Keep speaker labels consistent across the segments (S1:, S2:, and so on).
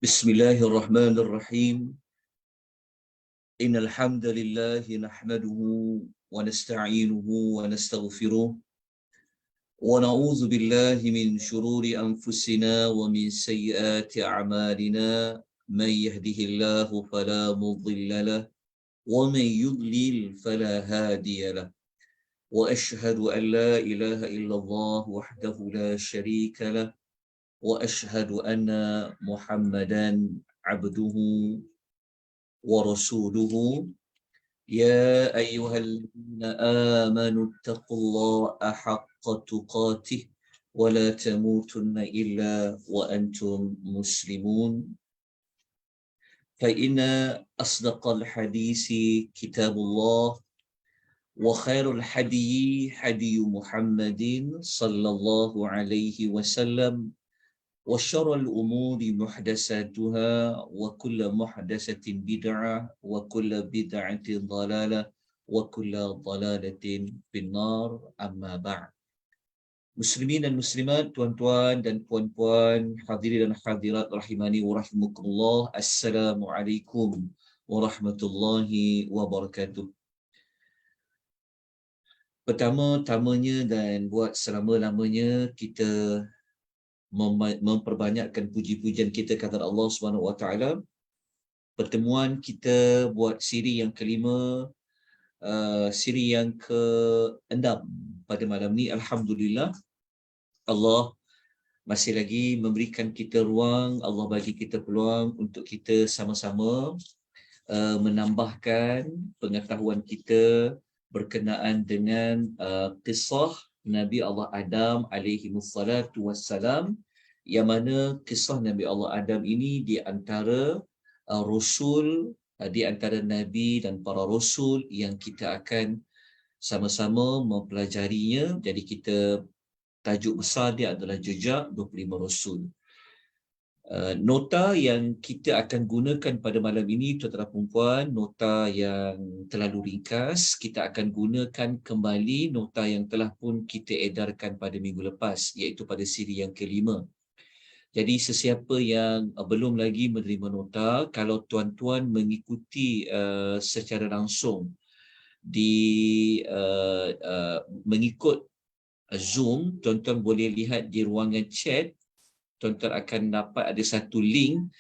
S1: Bismillahirrahmanirrahim. Innal hamdalillah nahmaduhu wa nasta'inuhu wa nastaghfiruh wa na'udzu billahi min shururi anfusina wa min sayyiati a'malina. May yahdihillahu fala mudilla lahu wa may yudlil fala hadiya lahu. Wa ashhadu an la ilaha illallah wahdahu la sharika lahu wa ashhadu anna Muhammadan abduhu ورسوله. يا أيها الذين آمنوا اتقوا الله حق تقاته ولا تموتن إلا وأنتم مسلمون. فإن أصدق الحديث كتاب الله وخير الحدي حدي محمد صلى الله عليه وسلم وشر الأمور محدثاتها وكل محدثة بدعة وكل بدعة ضلالة وكل ضلالة في النار. أما بعد. Muslimin dan muslimat, tuan-tuan dan puan-puan, hadirin dan hadirat rahimani wa rahimakumullah. Assalamualaikum warahmatullahi wabarakatuh. Pertama-tamanya dan buat selama-lamanya kita memperbanyakkan puji-pujian kita kepada Allah Subhanahu Wa Taala. Pertemuan kita buat siri yang kelima, siri yang ke-6 pada malam ni. Alhamdulillah, Allah masih lagi memberikan kita ruang, Allah bagi kita peluang untuk kita sama-sama menambahkan pengetahuan kita berkenaan dengan kisah Nabi Allah Adam alaihi wassalatu wassalam, yang mana kisah Nabi Allah Adam ini di antara Rasul, di antara Nabi dan para Rasul yang kita akan sama-sama mempelajarinya. Jadi kita, tajuk besar dia adalah Jejak 25 Rasul. Nota yang kita akan gunakan pada malam ini, tuan-tuan dan puan-puan, nota yang terlalu ringkas. Kita akan gunakan kembali nota yang telah pun kita edarkan pada minggu lepas, iaitu pada siri yang kelima. Jadi sesiapa yang belum lagi menerima nota, kalau tuan-tuan mengikuti secara langsung di mengikut Zoom, tuan-tuan boleh lihat di ruangan chat. Tuan-tuan akan dapat ada satu link,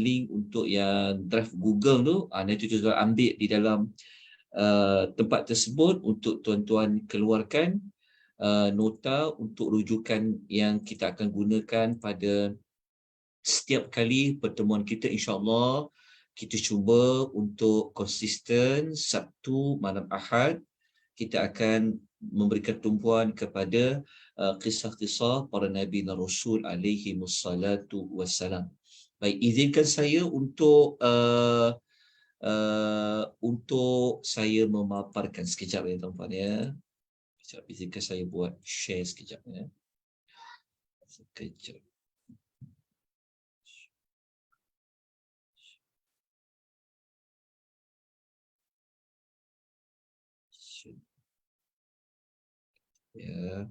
S1: link untuk yang drive Google tu. Nanti tuan-tuan ambil di dalam tempat tersebut untuk tuan-tuan keluarkan nota untuk rujukan yang kita akan gunakan pada setiap kali pertemuan kita. InsyaAllah kita cuba untuk konsisten. Sabtu, malam Ahad kita akan memberikan tumpuan kepada kisah-kisah para Nabi dan Rasul alaihi wassalatu wassalam. Baik, izinkan saya untuk saya memaparkan sekejap ya tuan-tuan ya. Sekejap, izinkan saya buat share sekejap ya. Sekejap. Ya.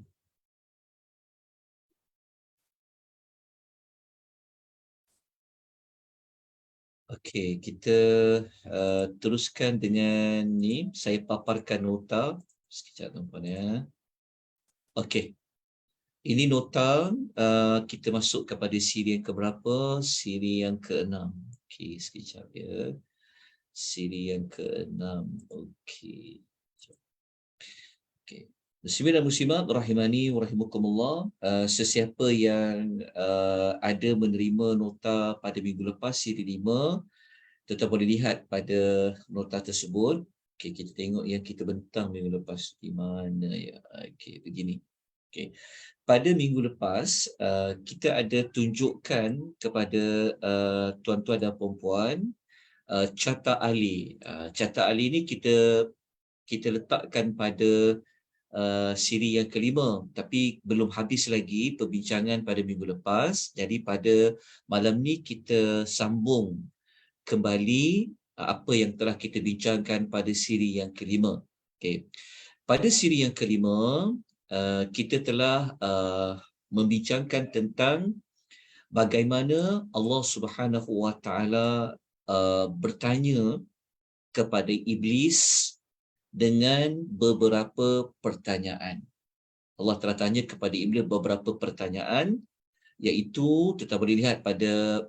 S1: Okey, kita teruskan dengan ni. Saya paparkan nota sekejap tuan-tuan ya. Okey. Ini nota, kita masuk kepada siri yang keberapa? Siri yang ke-6. Okey, sekejap ya. Siri yang ke-6. Okey. Okey. Muslimin dan muslimat rahimani wa rahimakumullah. Sesiapa yang ada menerima nota pada minggu lepas, siri 5, tuan-tuan boleh lihat pada nota tersebut. Okey, kita tengok yang kita bentang minggu lepas di mana ya. Okey, begini. Okey. Pada minggu lepas, kita ada tunjukkan kepada tuan-tuan dan puan-puan carta ahli. Carta ahli ni kita letakkan pada siri yang kelima, tapi belum habis lagi perbincangan pada minggu lepas. Jadi pada malam ni kita sambung kembali apa yang telah kita bincangkan pada siri yang kelima. Okey. Pada siri yang kelima, kita telah membincangkan tentang bagaimana Allah Subhanahu wa taala bertanya kepada iblis dengan beberapa pertanyaan. Allah telah tanya kepada iblis beberapa pertanyaan, iaitu kita boleh lihat pada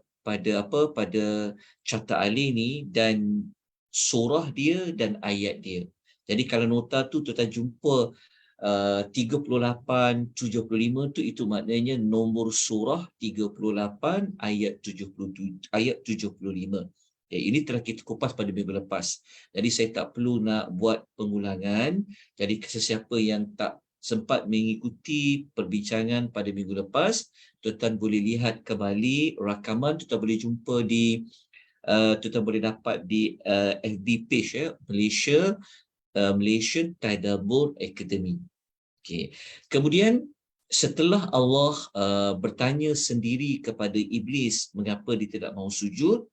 S1: carta alih ni dan surah dia dan ayat dia. Jadi kalau nota tu kita jumpa 38, 75 tu, itu maknanya nombor surah 38 ayat 77, ayat 75. Ini telah kita kupas pada minggu lepas. Jadi saya tak perlu nak buat pengulangan. Jadi sesiapa yang tak sempat mengikuti perbincangan pada minggu lepas, tuan-tuan boleh lihat kembali rakaman, tuan-tuan boleh jumpa di tuan-tuan boleh dapat di FB page Malaysian Tadabbur Academy. Okay. Kemudian setelah Allah bertanya sendiri kepada iblis mengapa dia tidak mahu sujud,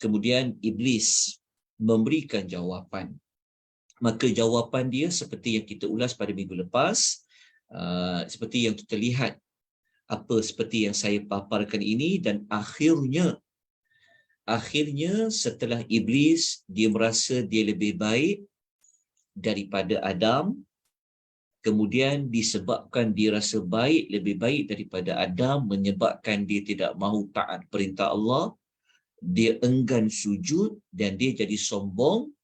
S1: kemudian iblis memberikan jawapan. Maka jawapan dia seperti yang kita ulas pada minggu lepas, seperti yang kita lihat seperti yang saya paparkan ini, dan akhirnya setelah iblis dia merasa dia lebih baik daripada Adam, kemudian disebabkan dia rasa lebih baik daripada Adam, menyebabkan dia tidak mahu taat perintah Allah, dia enggan sujud dan dia jadi sombong,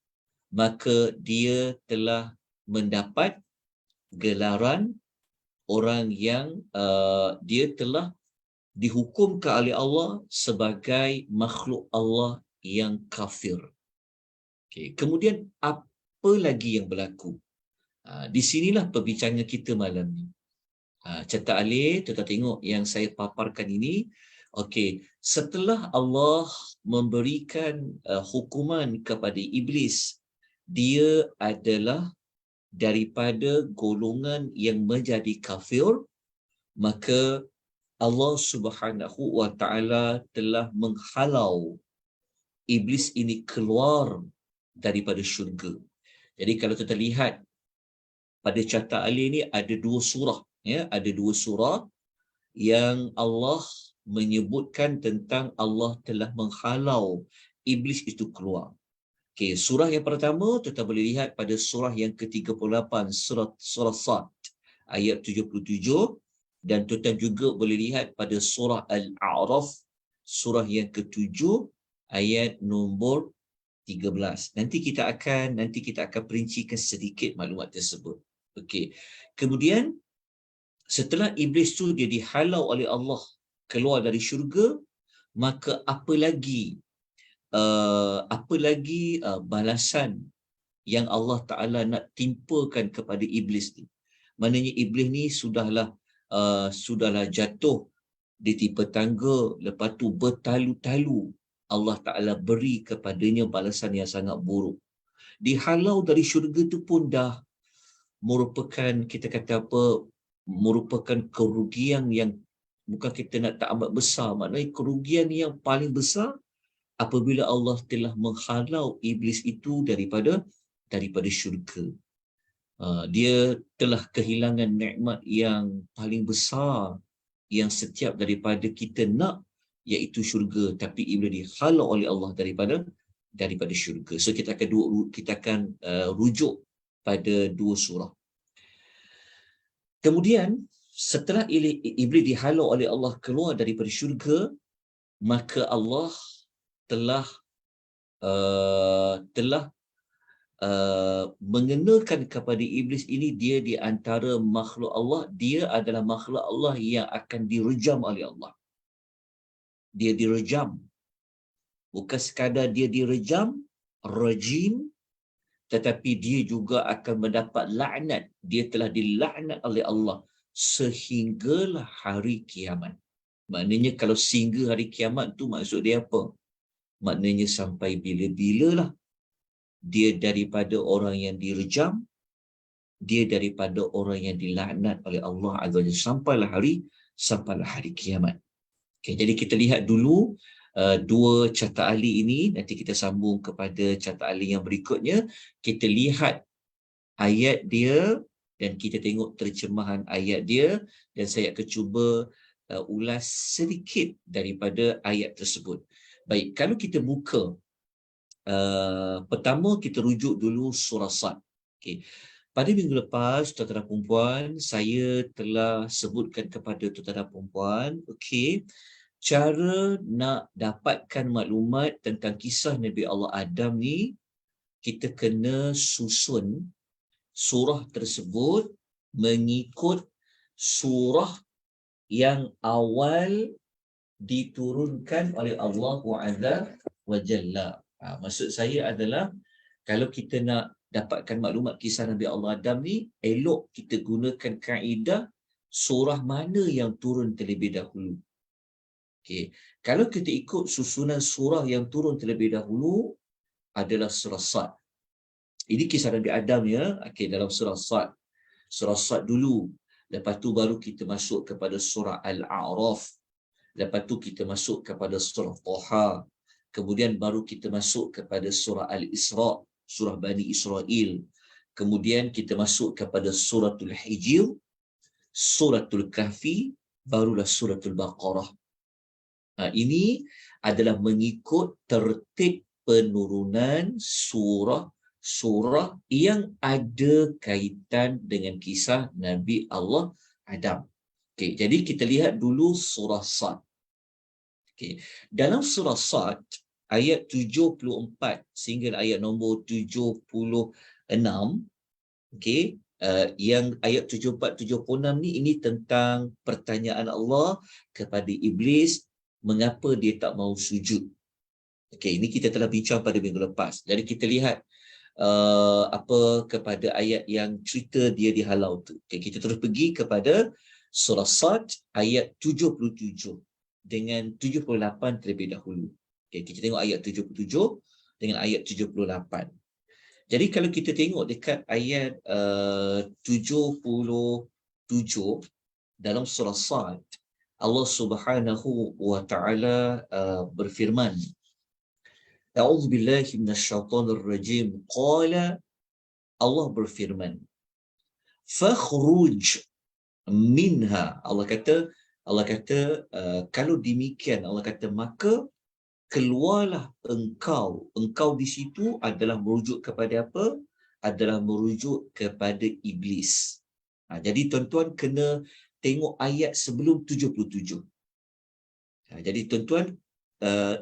S1: maka dia telah mendapat gelaran orang yang dia telah dihukumkan oleh Allah sebagai makhluk Allah yang kafir. Okay. Kemudian apa lagi yang berlaku? Di sinilah perbincangan kita malam ni. Carta alih, kita tengok yang saya paparkan ini. Okey, setelah Allah memberikan hukuman kepada iblis, dia adalah daripada golongan yang menjadi kafir, maka Allah Subhanahu wa taala telah menghalau iblis ini keluar daripada syurga. Jadi kalau kita lihat pada carta alih ni ada dua surah, ada dua surah yang Allah menyebutkan tentang Allah telah menghalau iblis itu keluar. Okey, surah yang pertama kita boleh lihat pada surah yang ke-38, surah Sad ayat 77, dan tuan juga boleh lihat pada surah Al-A'raf surah yang ke-7 ayat nombor 13. Nanti kita akan perincikan sedikit maklumat tersebut. Okey. Kemudian setelah iblis tu dia dihalau oleh Allah keluar dari syurga, maka apa lagi balasan yang Allah Ta'ala nak timpakan kepada iblis ni? Maknanya iblis ni sudahlah jatuh ditimpa tangga, lepas tu bertalu-talu Allah Ta'ala beri kepadanya balasan yang sangat buruk. Dihalau dari syurga tu pun dah merupakan, kita kata merupakan kerugian yang bukan kita nak tak amat besar. Maknanya kerugian yang paling besar apabila Allah telah menghalau iblis itu daripada syurga. Dia telah kehilangan nikmat yang paling besar yang setiap daripada kita nak, iaitu syurga, tapi iblis dihalau oleh Allah daripada syurga. So kita akan rujuk pada dua surah. Kemudian setelah iblis dihalau oleh Allah keluar daripada syurga, maka Allah telah mengenakan kepada iblis ini, dia di antara makhluk Allah, dia adalah makhluk Allah yang akan direjam oleh Allah. Dia direjam. Bukan sekadar dia direjam, rejim, tetapi dia juga akan mendapat laknat. Dia telah dilaknat oleh Allah sehinggalah hari kiamat. Maknanya kalau sehingga hari kiamat tu maksud dia apa? Maknanya sampai bila-bilalah dia daripada orang yang direjam, dia daripada orang yang dilaknat oleh Allah Azza wa Jalla sampailah hari kiamat. Okay, jadi kita lihat dulu dua carta ahli ini, nanti kita sambung kepada carta ahli yang berikutnya. Kita lihat ayat dia dan kita tengok terjemahan ayat dia, dan saya akan cuba ulas sedikit daripada ayat tersebut. Baik, kalau kita buka pertama kita rujuk dulu surah Sad. Okey. Pada minggu lepas, tuan-tuan dan puan-puan, saya telah sebutkan kepada tuan-tuan dan puan-puan, okey, cara nak dapatkan maklumat tentang kisah Nabi Allah Adam ni, kita kena susun surah tersebut mengikut surah yang awal diturunkan oleh Allah Azza wa Jalla. Maksud saya adalah kalau kita nak dapatkan maklumat kisah Nabi Allah Adam ni, elok kita gunakan kaedah surah mana yang turun terlebih dahulu. Okey. Kalau kita ikut susunan surah yang turun terlebih dahulu adalah surah Sad. Ini kisah Nabi Adam ya. Okey, dalam surah Sad. Surah Sad dulu. Lepas tu baru kita masuk kepada surah Al-A'raf. Lepas tu kita masuk kepada surah Taha. Kemudian baru kita masuk kepada surah Al-Isra, surah Bani Israel. Kemudian kita masuk kepada suratul Hijr, suratul Kahfi, barulah suratul Baqarah. Ini adalah mengikut tertib penurunan surah yang ada kaitan dengan kisah Nabi Allah Adam. Okey, jadi kita lihat dulu surah Sad. Okey, dalam surah Sad ayat 74 sehingga ayat nombor 76, okey, yang ayat 74 76 ni ini tentang pertanyaan Allah kepada iblis mengapa dia tak mau sujud. Okey, ini kita telah bincang pada minggu lepas. Jadi kita lihat kepada ayat yang cerita dia dihalau tu. Okey, kita terus pergi kepada surah Sad ayat 77 dengan 78 terlebih dahulu. Okey, kita tengok ayat 77 dengan ayat 78. Jadi kalau kita tengok dekat ayat 77 dalam surah Sad, Allah Subhanahu wa taala berfirman, A'udzubillahi minasyaitonir rajim. Qala, Allah berfirman, fakhruj minha. Allah kata kalau demikian, Allah kata maka keluarlah engkau. Engkau di situ adalah merujuk kepada apa? Adalah merujuk kepada iblis. Jadi tuan-tuan kena tengok ayat sebelum 77. Jadi tuan-tuan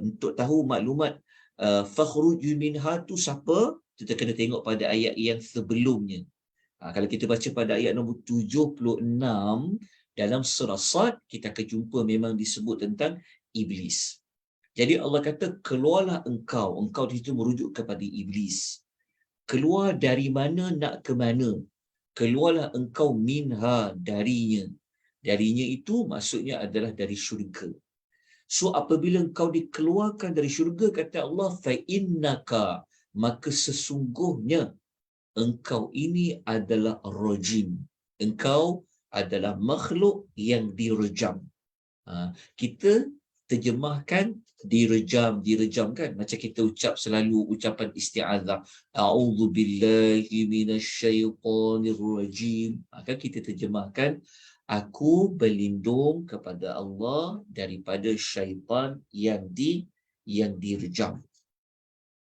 S1: untuk tahu maklumat fakhruj minha tu siapa, kita kena tengok pada ayat yang sebelumnya. Kalau kita baca pada ayat nombor 76 dalam surah Sad, kita akan jumpa memang disebut tentang iblis. Jadi Allah kata keluarlah engkau. Engkau di situ merujuk kepada iblis. Keluar dari mana nak ke mana? Keluarlah engkau minha, darinya. Darinya itu maksudnya adalah dari syurga. So apabila engkau dikeluarkan dari syurga, kata Allah, fa innaka, maka sesungguhnya engkau ini adalah rajim. Engkau adalah makhluk yang direjam. Kita terjemahkan direjam kan, macam kita ucap selalu ucapan isti'adzah, a'udzubillahi minasyaitonir rajim. Kan kita terjemahkan, aku berlindung kepada Allah daripada syaitan yang direjam.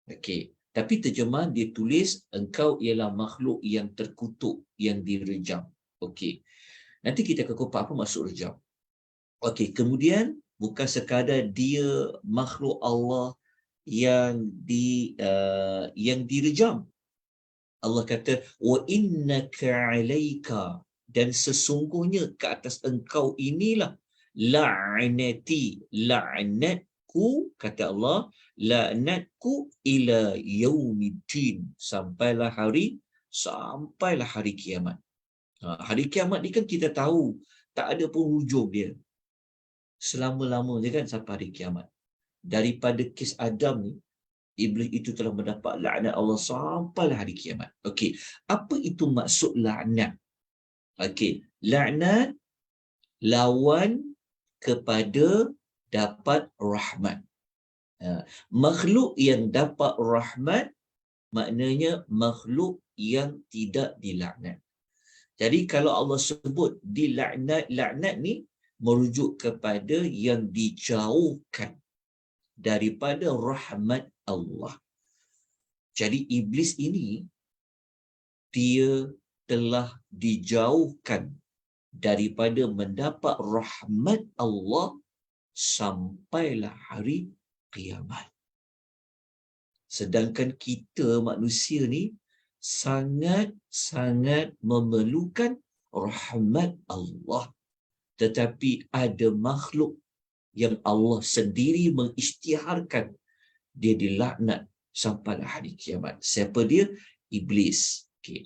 S1: Okey, tapi terjemahan dia tulis engkau ialah makhluk yang terkutuk, yang direjam. Okey, nanti kita akan kupas apa maksud rejam. Okey, kemudian bukan sekadar dia makhluk Allah yang direjam. Allah kata wa innaka alaika, dan sesungguhnya ke atas engkau inilah la'nati, la'natku, kata Allah, la'natku ila yaumiddin, sampailah hari kiamat. Hari kiamat ni kan kita tahu tak ada penghujung dia. Selama-lamanya kan sampai hari kiamat. Daripada kes Adam ni, iblis itu telah mendapat laknat Allah sampailah hari kiamat. Okey, apa itu maksud laknat? Okey, laknat lawan kepada dapat rahmat. Makhluk yang dapat rahmat maknanya makhluk yang tidak dilaknat. Jadi kalau Allah sebut dilaknat, laknat ni merujuk kepada yang dijauhkan daripada rahmat Allah. Jadi iblis ini dia telah dijauhkan daripada mendapat rahmat Allah sampailah hari kiamat. Sedangkan kita manusia ni sangat-sangat memerlukan rahmat Allah. Tetapi ada makhluk yang Allah sendiri mengisytiharkan dia dilaknat sampai hari kiamat. Siapa dia? Iblis. Okey.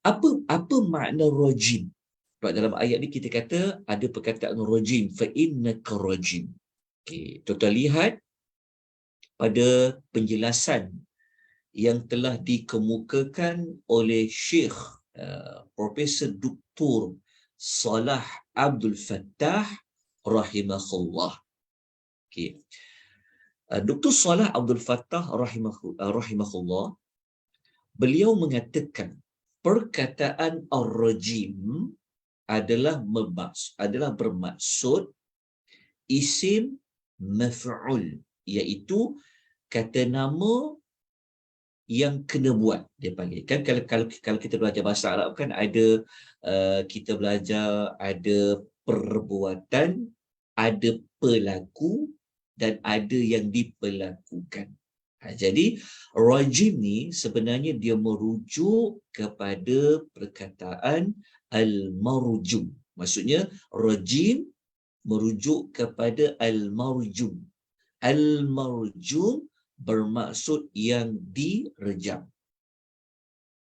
S1: Apa makna rajim? Sebab dalam ayat ni kita kata ada perkataan rajim, fa innaka rajim. Okey, tuan-tuan lihat pada penjelasan yang telah dikemukakan oleh Syekh Profesor Dr. Salah Abdul Fattah rahimahullah. Okey. Dr. Salah Abdul Fattah rahimahullah, beliau mengatakan perkataan ar-rajim adalah bermaksud isim maf'ul, iaitu kata nama yang kena buat, dia panggil. Kan kalau kita belajar bahasa Arab kan ada kita belajar ada perbuatan, ada pelaku dan ada yang diperlakukan. Jadi rajim ni sebenarnya dia merujuk kepada perkataan al-marjum. Maksudnya rajim merujuk kepada al-marjum. Al-marjum bermaksud yang direjam.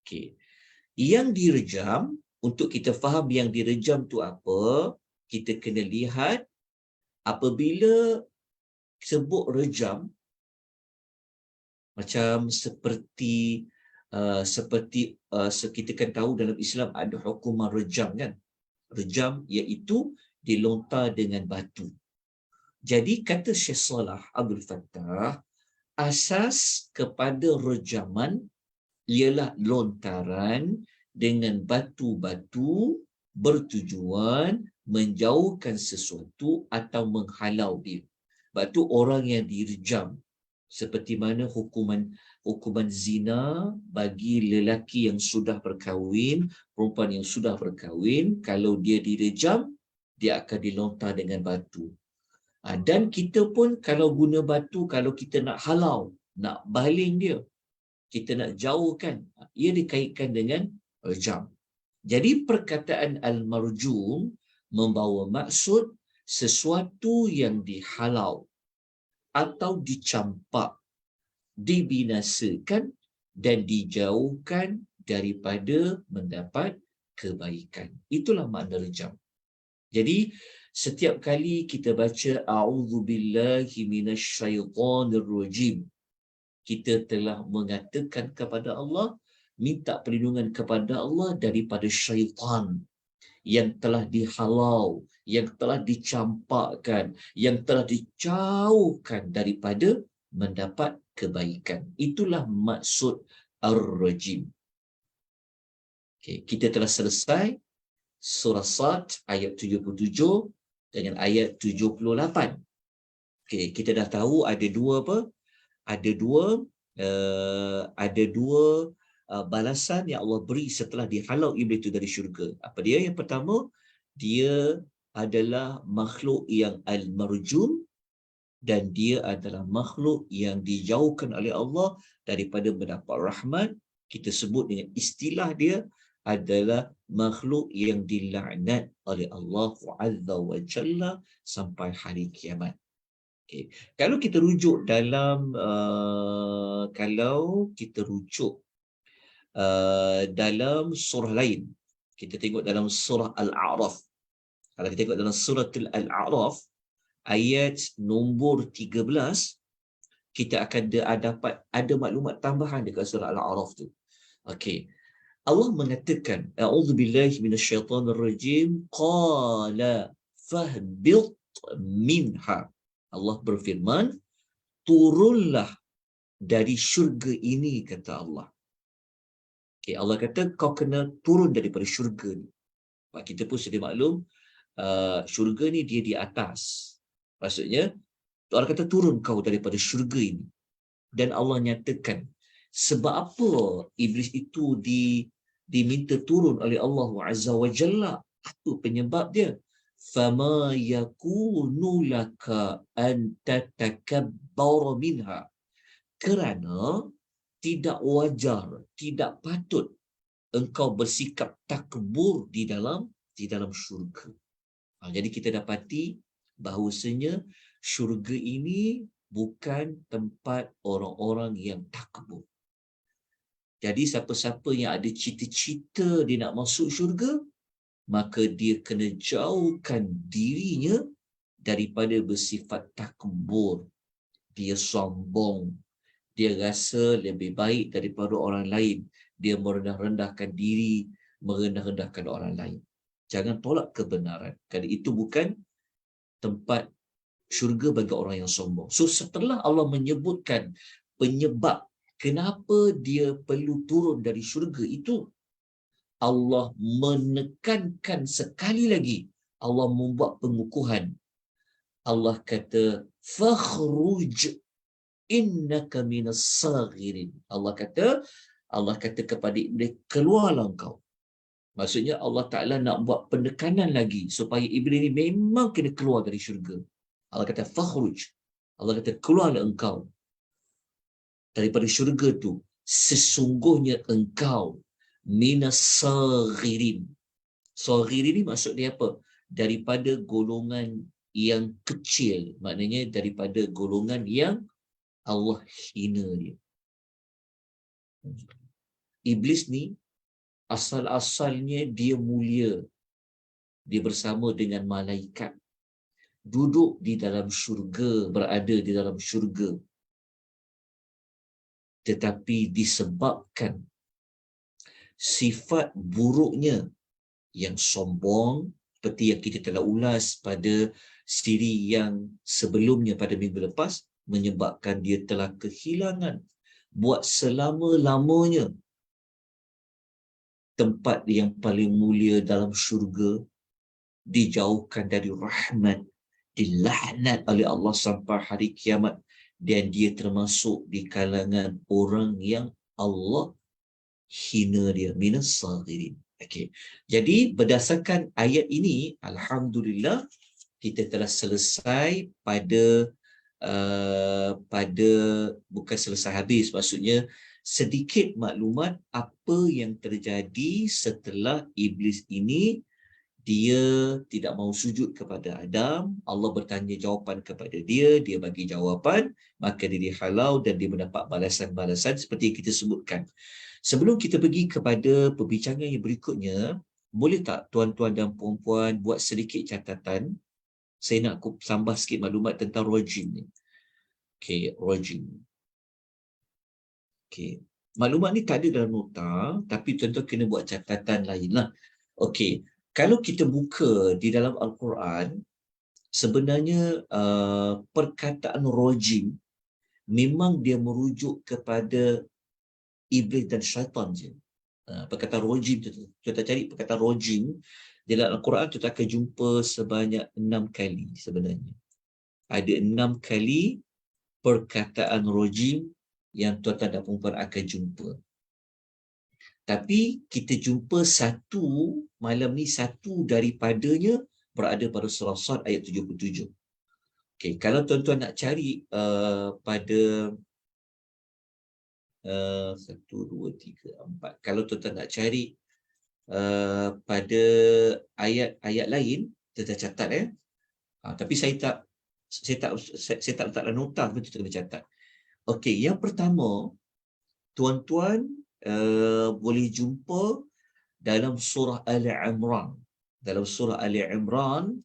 S1: Okey. Yang direjam, untuk kita faham yang direjam tu apa, kita kena lihat apabila sebut rejam, macam seperti kita kan tahu dalam Islam ada hukuman rejam kan. Rejam iaitu dilontar dengan batu. Jadi kata Syekh Salah Abdul Fattah, asas kepada rejaman ialah lontaran dengan batu-batu bertujuan menjauhkan sesuatu atau menghalau dia. Sebab tu orang yang direjam, seperti mana hukuman zina bagi lelaki yang sudah berkahwin, perempuan yang sudah berkahwin, kalau dia direjam, dia akan dilontar dengan batu. Dan kita pun kalau guna batu, kalau kita nak halau, nak baling dia, kita nak jauhkan, ia dikaitkan dengan rejam. Jadi perkataan al-marjum membawa maksud sesuatu yang dihalau atau dicampak, dibinasakan dan dijauhkan daripada mendapat kebaikan. Itulah makna rejam. Jadi setiap kali kita baca a'udzubillahi minasyaitonirrajim, kita telah mengatakan kepada Allah, minta perlindungan kepada Allah daripada syaitan yang telah dihalau, yang telah dicampakkan, yang telah dijauhkan daripada mendapat kebaikan. Itulah maksud ar-rajim. Okay, kita telah selesai surah Sad ayat 77 dengan ayat 78. Okay, kita dah tahu ada dua apa? Ada dua balasan yang Allah beri setelah dihalau iblis itu dari syurga. Apa dia? Yang pertama, dia adalah makhluk yang al-marjum dan dia adalah makhluk yang dijauhkan oleh Allah daripada mendapat rahmat. Kita sebut dengan istilah dia adalah makhluk yang dilaknat oleh Allah Azza wa Jalla sampai hari kiamat. Okay. Kalau kita rujuk dalam dalam surah lain, kita tengok dalam surah Al-A'raf. Kalau kita tengok dalam surah Al-A'raf ayat nombor 13, kita akan dapat ada maklumat tambahan dekat surah Al-A'raf tu. Okey. Allah mengatakan, a'udzubillahi minasyaitonirrajim, qala fahbit minha. Allah berfirman, turunlah dari syurga ini, kata Allah. Okay, Allah kata kau kena turun daripada syurga ni. Kita pun sudah maklum, syurga ni dia di atas. Maksudnya Allah kata turun kau daripada syurga ini. Dan Allah nyatakan sebab apa iblis itu diminta turun oleh Allah Azza wa Jalla. Apa penyebab dia? Fama yakunu laka an tatakabbara minha. Kerana tidak wajar, tidak patut engkau bersikap takbur di dalam syurga. Jadi kita dapati bahawasanya syurga ini bukan tempat orang-orang yang takbur. Jadi siapa-siapa yang ada cita-cita dia nak masuk syurga, maka dia kena jauhkan dirinya daripada bersifat takbur. Dia sombong, dia rasa lebih baik daripada orang lain, dia merendah-rendahkan diri, merendah-rendahkan orang lain. Jangan tolak kebenaran, kerana itu bukan tempat syurga bagi orang yang sombong. So setelah Allah menyebutkan penyebab kenapa dia perlu turun dari syurga itu, Allah menekankan sekali lagi, Allah membuat pengukuhan. Allah kata fakhruj innaka minas saghirin. Allah kata kepada iblis, keluarlah engkau. Maksudnya Allah Ta'ala nak buat penekanan lagi supaya iblis ni memang kena keluar dari syurga. Allah kata fakhruj. Allah kata keluarlah engkau daripada syurga tu. Sesungguhnya engkau minas saghirin. Saghirin ni maksud dia apa? Daripada golongan yang kecil. Maknanya daripada golongan yang Allah hina dia. Iblis ni asal-asalnya dia mulia. Dia bersama dengan malaikat. Duduk di dalam syurga, berada di dalam syurga. Tetapi disebabkan sifat buruknya yang sombong, seperti yang kita telah ulas pada siri yang sebelumnya pada minggu lepas, menyebabkan dia telah kehilangan buat selama-lamanya tempat yang paling mulia dalam syurga, dijauhkan dari rahmat, dilaknat oleh Allah sampai hari kiamat, dan dia termasuk di kalangan orang yang Allah hina dia, minas saghirin. Okey. Jadi berdasarkan ayat ini, alhamdulillah kita telah selesai pada bukan selesai habis, maksudnya sedikit maklumat apa yang terjadi setelah iblis ini dia tidak mahu sujud kepada Adam. Allah bertanya jawapan kepada dia, dia bagi jawapan, maka dia dihalau dan dia mendapat balasan-balasan seperti yang kita sebutkan. Sebelum kita pergi kepada perbincangan yang berikutnya, boleh tak tuan-tuan dan puan-puan buat sedikit catatan? Saya nak tambah sikit maklumat tentang rojim ni. Okey, rojim. Okey. Maklumat ni tak ada dalam nota, tapi tuan-tuan kena buat catatan lain lah. Okey. Kalau kita buka di dalam Al-Quran, sebenarnya perkataan rojim memang dia merujuk kepada iblis dan syaitan je. Perkataan rojim, kita cari perkataan rojim di dalam Al-Quran, kita akan jumpa sebanyak 6 kali sebenarnya. Ada 6 kali perkataan rojim yang tuan-tuan dan puan-puan akan jumpa. Tapi kita jumpa satu malam ni, satu daripadanya berada pada surah Sad ayat 77. Okey, kalau tuan-tuan nak cari pada 1, 2, 3, 4. Kalau tuan-tuan nak cari pada ayat-ayat lain, tuan-tuan catat ya. Tapi saya tak letak dalam nota, betul kena catat. Okey, yang pertama, tuan-tuan boleh jumpa dalam surah Al-Imran. Dalam surah Al-Imran,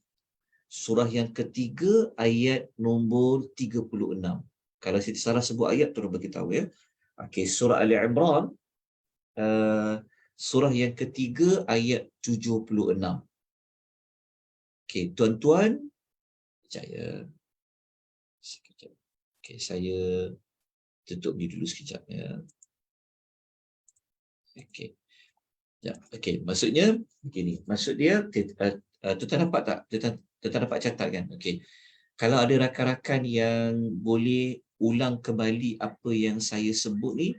S1: surah yang ketiga, ayat nombor 36. Kalau saya salah sebut ayat, tolong beritahu ya. Okey, surah Al-Imran, surah yang ketiga, ayat 76. Okey, tuan-tuan, sekejap. Okey, saya tutup ni dulu sekejap ya. Okey. Ya, okey. Maksudnya begini. Maksud dia Tuan dapat tak? Tuan dapat catat kan? Okey. Kalau ada rakan-rakan yang boleh ulang kembali apa yang saya sebut ni,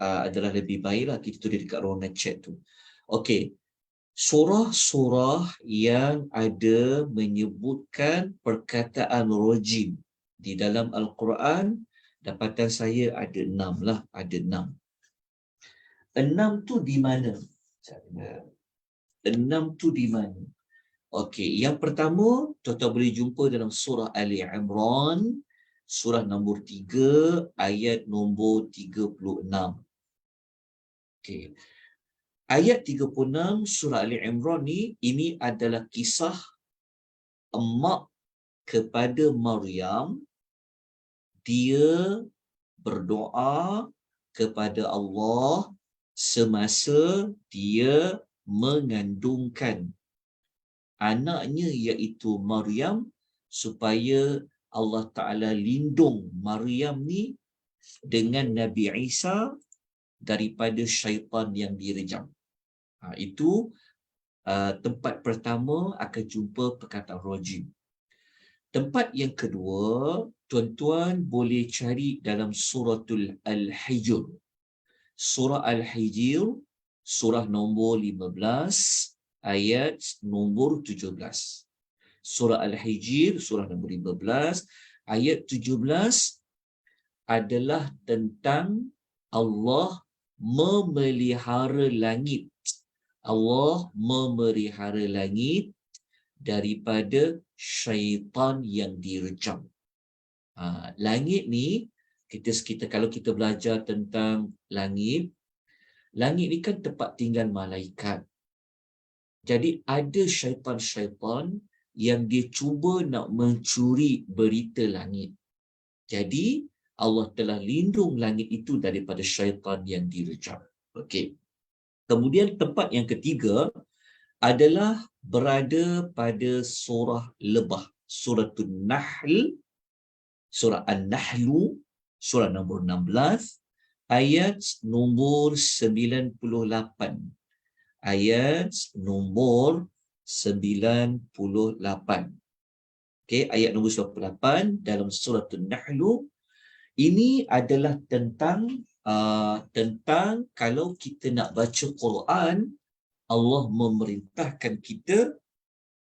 S1: adalah lebih baiklah kita tulis dekat ruangan chat tu. Okey. Surah-surah yang ada menyebutkan perkataan rojim di dalam Al-Quran, dapatan saya ada 6 lah, ada 6. 6 tu di mana? 6 tu di mana? Okey, yang pertama, tuan-tuan boleh jumpa dalam surah Ali Imran, surah nombor 3, ayat nombor 36. Okey. Ayat 36 surah Ali Imran ni, ini adalah kisah emak kepada Maryam. Dia berdoa kepada Allah semasa dia mengandungkan anaknya iaitu Maryam, supaya Allah Ta'ala lindung Maryam ni dengan Nabi Isa daripada syaitan yang direjam. Itu tempat pertama akan jumpa perkataan rojim. Tempat yang kedua, tuan-tuan boleh cari dalam suratul Al-Hijr. Surah Al-Hijr, surah nombor 15, ayat nombor 17. Surah Al-Hijr, surah nombor 15, ayat 17 adalah tentang Allah memelihara langit. Allah memelihara langit daripada syaitan yang direjam. Langit ni, kita kalau kita belajar tentang langit ni kan tempat tinggal malaikat. Jadi ada syaitan-syaitan yang dia cuba nak mencuri berita langit. Jadi Allah telah lindung langit itu daripada syaitan yang direjam. Okey. Kemudian tempat yang ketiga adalah berada pada surah Lebah, surah An-Nahl, surah An-Nahlu, surah nombor 16, ayat nombor 98. Ayat nombor 98. Okey, ayat nombor 98 dalam surah An-Nahlu ini adalah tentang kalau kita nak baca Quran, Allah memerintahkan kita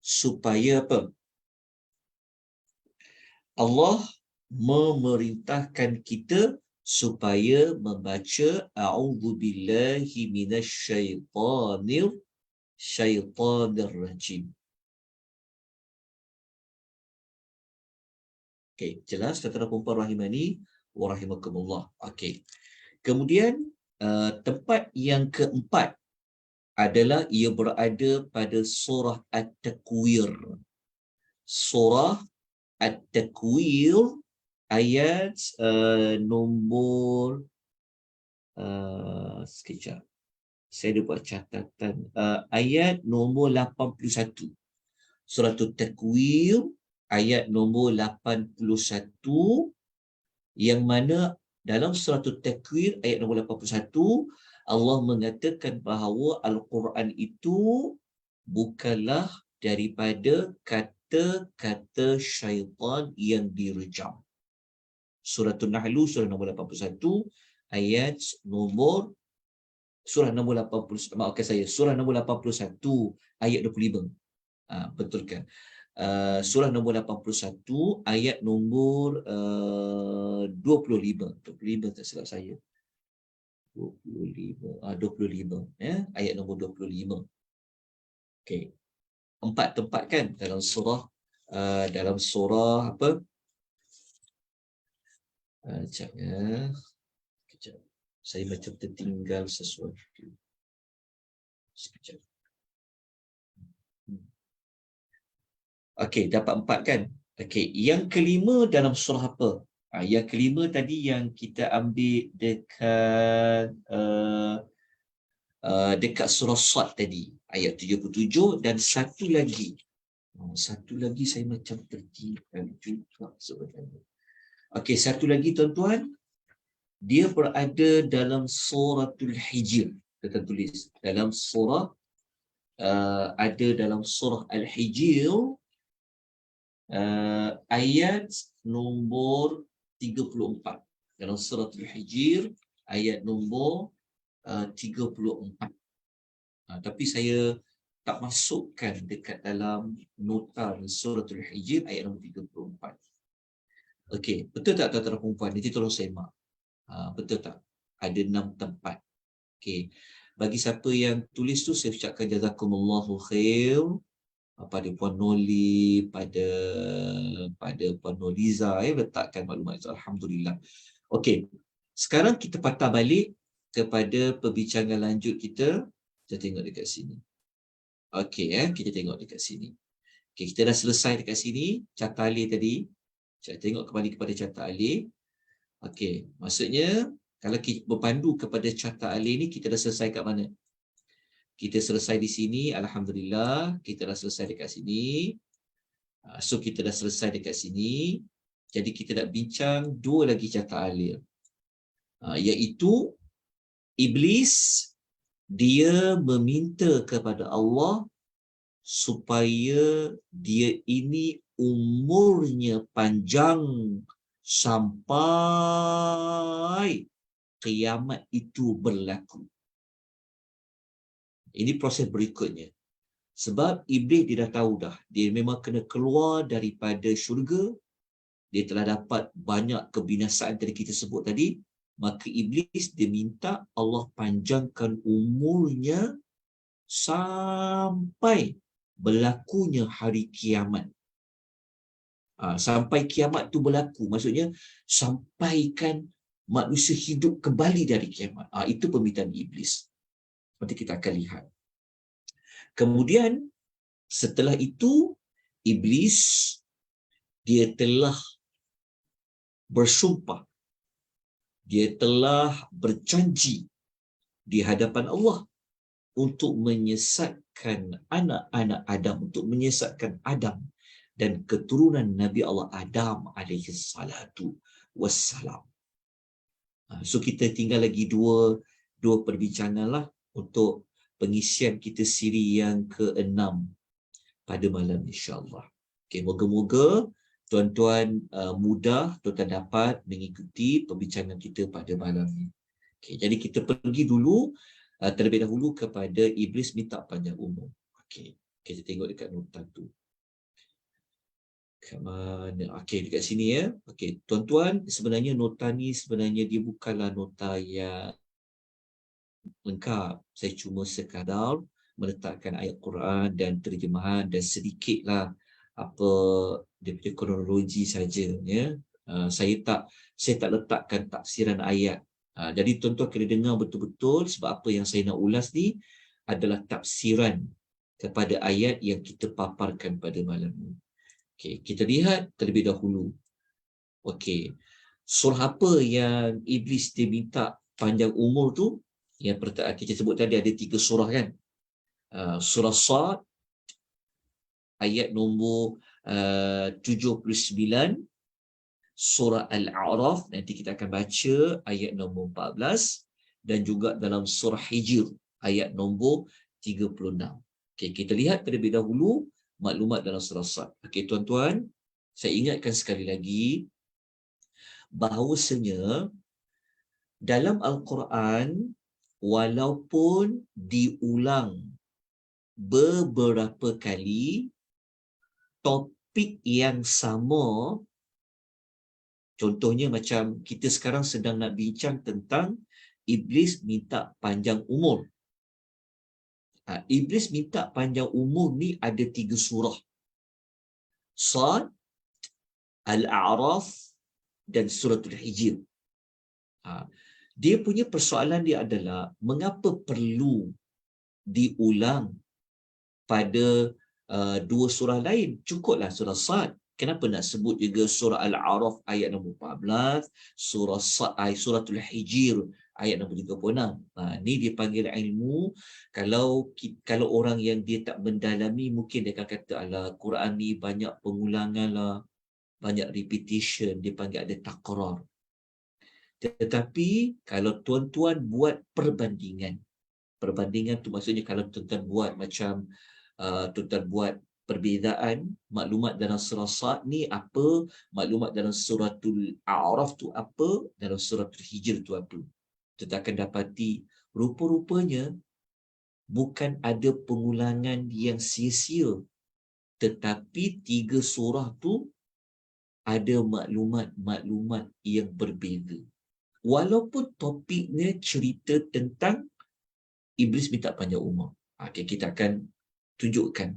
S1: supaya apa? Allah memerintahkan kita supaya membaca a'udzubillahi minasyaitanir rajim. Okey, jelas tuan-tuan dan puan rahimani wa rahimakumullah. Okey. Kemudian tempat yang keempat adalah ia berada pada surah At-Takwir. Surah At-Takwir ayat nombor sekejap. Saya ada buat catatan. Ayat nombor 81. Surah At-Takwir ayat nombor 81, yang mana dalam surah At-Takwir ayat nombor 81 Allah mengatakan bahawa Al-Quran itu bukanlah daripada kata-kata syaitan yang direjam. Surah An-Nahl, surah nombor 81, ayat nombor surah nombor 80, maafkan saya, surah nombor 81 ayat 25. Betulkan. Surah nombor 81 ayat nombor 25 tak silap saya. 25 ya, ayat nombor 25. Okey. 4 tempat kan dalam surah apa? Sekejap ya. Sekejap. Saya macam tertinggal sesuatu. Sekejap. Okey, dapat 4 kan? Okey, yang kelima dalam surah apa? Yang kelima tadi yang kita ambil dekat surah Sad tadi, ayat 77, dan satu lagi saya macam tertinggal juga sebenarnya. Okey, satu lagi tuan-tuan, dia berada dalam suratul Hijr. Kita tulis dalam surah ada dalam surah Al-Hijr, ayat nombor 34. Dalam surah Al-Hijr, ayat nombor 34. Tapi saya tak masukkan dekat dalam nota surah Al-Hijr ayat nombor 34. Okey, betul tak tuan-tuan perempuan? Nanti tolong semak. Betul tak? Ada 6 tempat. Okey. Bagi siapa yang tulis tu, saya ucapkan jazakumullahu khair. Pada Puan Noli, pada Puan Noliza, letakkan maklumat itu. Alhamdulillah. Okey. Sekarang kita patah balik kepada perbincangan lanjut kita. Kita tengok dekat sini. Okey, kita tengok dekat sini. Okey, kita dah selesai dekat sini. Carta alih tadi. Saya tengok kembali kepada carta alih. Okey, maksudnya kalau kita berpandu kepada carta alih ni, kita dah selesai kat mana? Kita selesai di sini, alhamdulillah. Kita dah selesai dekat sini. So kita dah selesai dekat sini. Jadi kita nak bincang dua lagi carta alih. Iaitu Iblis, dia meminta kepada Allah supaya dia ini umurnya panjang sampai kiamat itu berlaku. Ini proses berikutnya. Sebab Iblis dia dah tahu dah, dia memang kena keluar daripada syurga. Dia telah dapat banyak kebinasaan tadi kita sebut tadi. Maka Iblis dia minta Allah panjangkan umurnya sampai berlakunya hari kiamat. Sampai kiamat tu berlaku, maksudnya sampaikan manusia hidup kembali dari kiamat. Itu permintaan Iblis. Nanti kita akan lihat. Kemudian setelah itu Iblis dia telah bersumpah, dia telah berjanji di hadapan Allah untuk menyesatkan anak-anak Adam, untuk menyesatkan Adam dan keturunan Nabi Allah Adam alaihi salatu wassalam. So kita tinggal lagi dua perbincangan lah untuk pengisian kita siri yang ke-6 pada malam insya-Allah. Okay, moga-moga tuan-tuan mudah tuan-tuan dapat mengikuti perbincangan kita pada malam ini. Okay, jadi kita pergi dulu terlebih dahulu kepada Iblis minta panjang umur. Okay, kita tengok dekat nota tu. Kat mana? Okay, dekat sini ya. Okay, tuan-tuan, sebenarnya nota ni sebenarnya dia bukanlah nota yang lengkap. Saya cuma sekadar meletakkan ayat Quran dan terjemahan dan sedikitlah apa dia punya kronologi saja ya. Saya tak letakkan tafsiran ayat. Jadi tuan-tuan kena dengar betul-betul sebab apa yang saya nak ulas ni adalah tafsiran kepada ayat yang kita paparkan pada malam ini. Okey, kita lihat terlebih dahulu. Okey. Surah apa yang Iblis dia minta panjang umur tu? Yang kita sebut tadi ada 3 surah kan? Surah Sad ayat nombor 79, surah Al-A'raf nanti kita akan baca ayat nombor 14 dan juga dalam surah Hijr ayat nombor 36. Okey, kita lihat terlebih dahulu maklumat dalam surah Sad. Okey tuan-tuan, saya ingatkan sekali lagi bahawasanya dalam Al-Quran walaupun diulang beberapa kali topik yang sama, contohnya macam kita sekarang sedang nak bincang tentang Iblis minta panjang umur. Iblis minta panjang umur ni ada 3 surah. Sad, Al-A'raf dan Suratul Hijr. Dia punya persoalan dia adalah mengapa perlu diulang pada 2 surah lain? Cukuplah surah Sad. Kenapa nak sebut juga surah Al-A'raf ayat nombor 14, Suratul Hijr ayat nombor 36. Ni dipanggil ilmu. Kalau orang yang dia tak mendalami mungkin dia akan kata alah Quran ni banyak pengulangan lah, banyak repetition, dia panggil ada takrar. Tetapi kalau tuan-tuan buat perbandingan Perbandingan tu maksudnya kalau tuan-tuan buat macam tuan-tuan buat perbezaan maklumat dalam surah Sad ni apa, maklumat dalam suratul A'raf tu apa, dalam suratul Hijr tu apa. Kita akan dapati rupa-rupanya bukan ada pengulangan yang sia-sia, tetapi tiga surah tu ada maklumat-maklumat yang berbeza. Walaupun topiknya cerita tentang iblis minta panjang umur. Okay, kita akan tunjukkan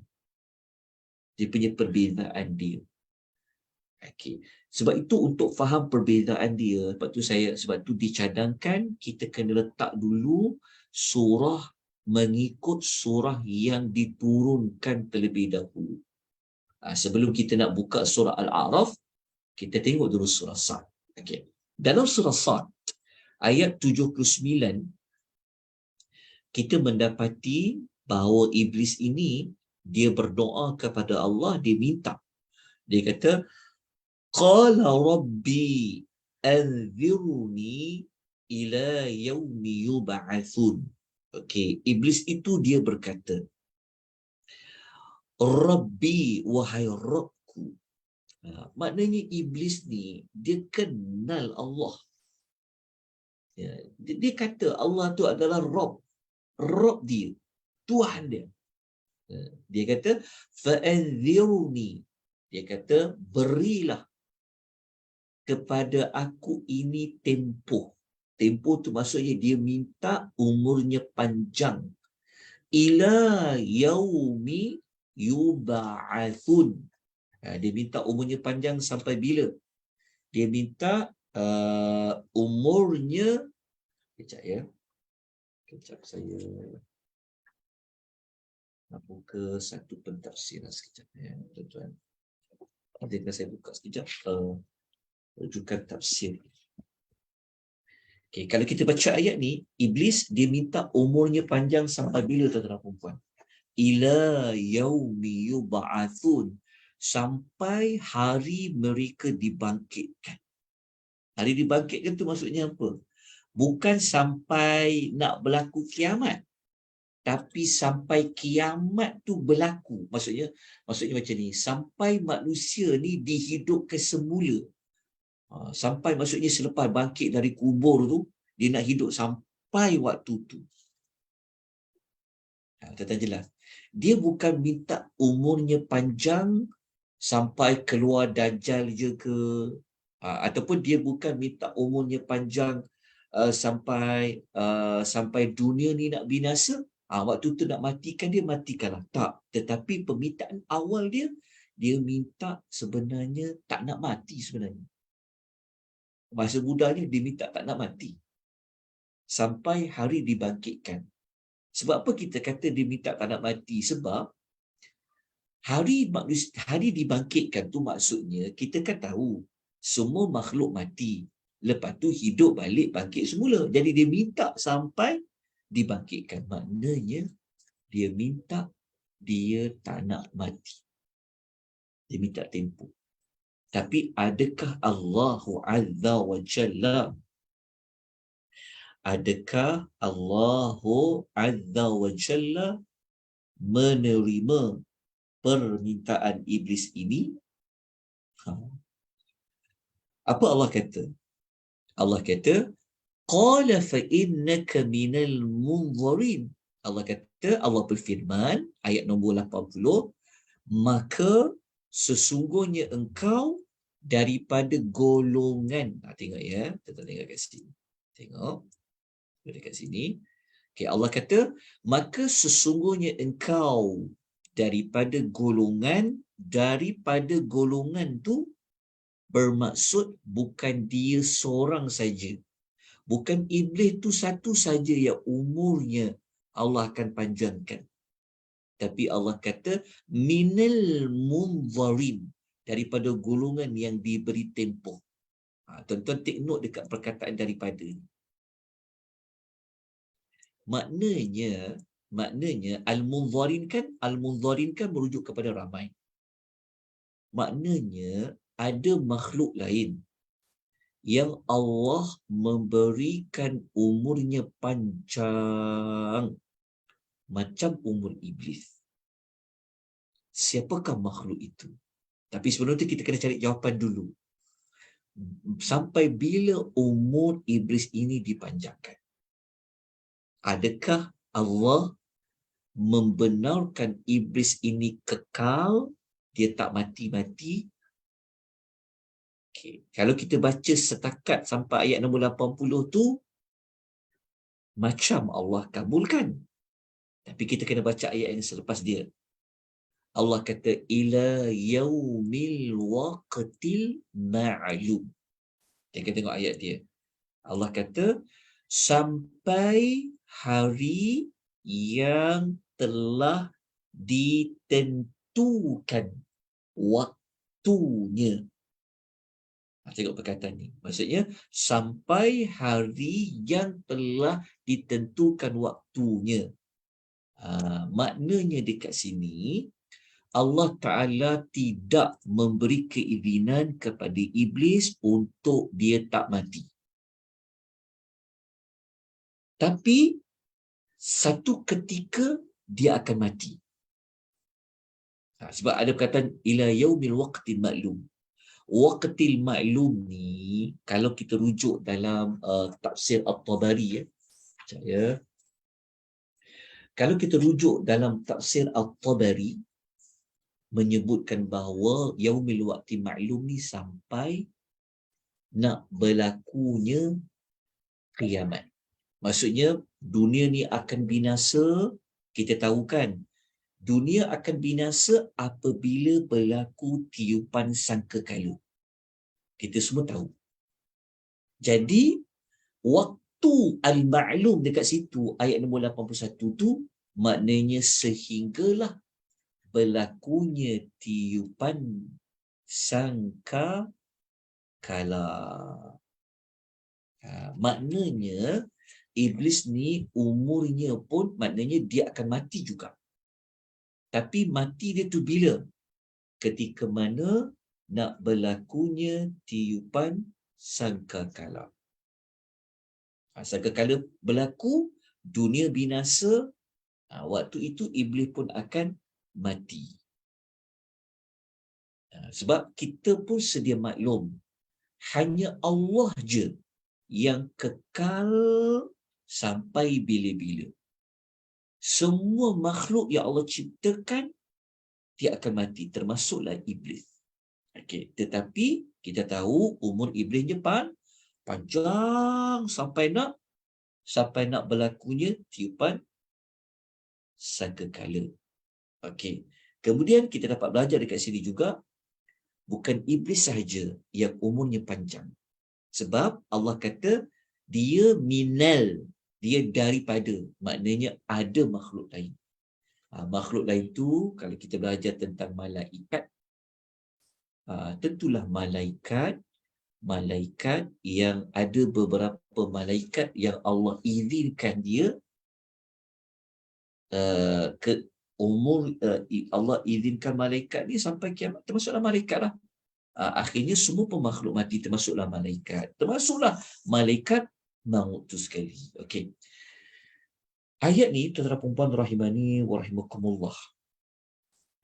S1: dia punya perbezaan dia. Okay. Sebab itu untuk faham perbezaan dia, sebab tu dicadangkan kita kena letak dulu surah mengikut surah yang diturunkan terlebih dahulu. Sebelum kita nak buka surah Al-A'raf, kita tengok dulu surah Sad. Okay. Dalam surah Sad, ayat 79, kita mendapati bahawa iblis ini, dia berdoa kepada Allah, dia minta. Dia kata, Qala Rabbi anzirni ila yawmi yub'atsun. Okey, iblis itu dia berkata, Rabbi, wahai Rabbku. Maknanya iblis ni dia kenal Allah. Ya, dia kata Allah tu adalah Rabb dia, Tuhan dia. Dia kata fa'anzirni. Dia kata berilah kepada aku ini tempoh. Tempoh tu maksudnya dia minta umurnya panjang. Ila yaumi yub'atsun. Dia minta umurnya panjang sampai bila? Dia minta umurnya, kejap ya. Kejap saya nak buka satu pentafsiran sekejap ya, tuan-tuan. Nanti saya buka sekejap rujukan tafsir. Okay, kalau kita baca ayat ni, iblis dia minta umurnya panjang sampai bila, tuan-tuan dan puan-puan? Ila yaumi yub'atsun, sampai hari mereka dibangkitkan. Hari dibangkitkan tu maksudnya apa? Bukan sampai nak berlaku kiamat, tapi sampai kiamat tu berlaku. Maksudnya macam ni, sampai manusia ni dihidupkan semula. Sampai maksudnya selepas bangkit dari kubur tu, dia nak hidup sampai waktu tu. Tuan-tuan jelas. Dia bukan minta umurnya panjang sampai keluar Dajjal je ke, ataupun dia bukan minta umurnya panjang sampai dunia ni nak binasa. Waktu tu nak matikan dia, matikanlah. Tak. Tetapi permintaan awal dia minta sebenarnya tak nak mati sebenarnya. Masa mudanya dia minta tak nak mati. Sampai hari dibangkitkan. Sebab apa kita kata dia minta tak nak mati? Sebab hari dibangkitkan tu maksudnya, kita kan tahu semua makhluk mati. Lepas tu hidup balik, bangkit semula. Jadi dia minta sampai dibangkitkan. Maknanya dia minta dia tak nak mati. Dia minta tempoh. Tapi adakah Allahu Azza wa Jalla, adakah Allahu Azza wa Jalla menerima permintaan iblis ini? Apa Allah kata? Allah kata, Qala fa innaka minal munzirin. Allah kata, Allah berfirman, ayat nombor 80, maka sesungguhnya engkau daripada golongan. Tengok ya, kita tengok kat sini. Tengok dekat sini. Okay, Allah kata, maka sesungguhnya engkau daripada golongan tu bermaksud bukan dia seorang saja. Bukan iblis tu satu saja yang umurnya Allah akan panjangkan. Tapi Allah kata minal munzirin, daripada golongan yang diberi tempoh. Tuan-tuan take note dekat perkataan daripada ni. Maknanya al-munzirin kan merujuk kepada ramai. Maknanya ada makhluk lain yang Allah memberikan umurnya panjang macam umur iblis. Siapakah makhluk itu? Tapi sebelum itu kita kena cari jawapan dulu. Sampai bila umur iblis ini dipanjangkan? Adakah Allah membenarkan iblis ini kekal, dia tak mati-mati? Okay. Kalau kita baca setakat sampai ayat nombor 80 tu, macam Allah kabulkan. Tapi kita kena baca ayat yang selepas dia. Allah kata, ila yaumil waqtil ma'lum. Kita tengok ayat dia. Allah kata, sampai hari yang telah ditentukan waktunya. Tengok perkataan ni. Maksudnya, sampai hari yang telah ditentukan waktunya. Maknanya dekat sini, Allah Ta'ala tidak memberi keizinan kepada iblis untuk dia tak mati. Tapi, satu ketika dia akan mati. Sebab ada perkataan, ila yaumil waqtil ma'lum. Waqtil ma'lum ni, kalau kita rujuk dalam tafsir At-Tabari, kalau kita rujuk dalam tafsir At-Tabari, menyebutkan bahawa yaumil waqtil ma'lum ni sampai nak berlakunya kiamat. Maksudnya, dunia ni akan binasa, kita tahu kan, dunia akan binasa apabila berlaku tiupan sangkakala. Kita semua tahu. Jadi, waktu al-ma'lum dekat situ, ayat nombor 81 tu, maknanya sehinggalah berlakunya tiupan sangkakala. Maknanya, iblis ni umurnya pun maknanya dia akan mati juga. Tapi mati dia tu bila? Ketika mana nak berlakunya tiupan sangkakala. Sangkakala berlaku, dunia binasa, waktu itu iblis pun akan mati. Sebab kita pun sedia maklum, hanya Allah je yang kekal sampai bila-bila. Semua makhluk yang Allah ciptakan, dia akan mati, termasuklah iblis. Okey, tetapi kita tahu umur iblis Jepang panjang sampai nak berlakunya tiupan sangkakala. Okey. Kemudian kita dapat belajar dekat sini juga, bukan iblis sahaja yang umurnya panjang. Sebab Allah kata dia minal, dia daripada, maknanya ada makhluk lain. Makhluk lain tu, kalau kita belajar tentang malaikat, tentulah malaikat yang ada beberapa malaikat yang Allah izinkan dia ke umur, Allah izinkan malaikat ni sampai kiamat, termasuklah malaikat lah. Akhirnya semua pemakhluk mati, termasuklah malaikat maut tu sekali. Okey. Ayat ni, tuan-tuan perempuan rahimani wa rahimakumullah,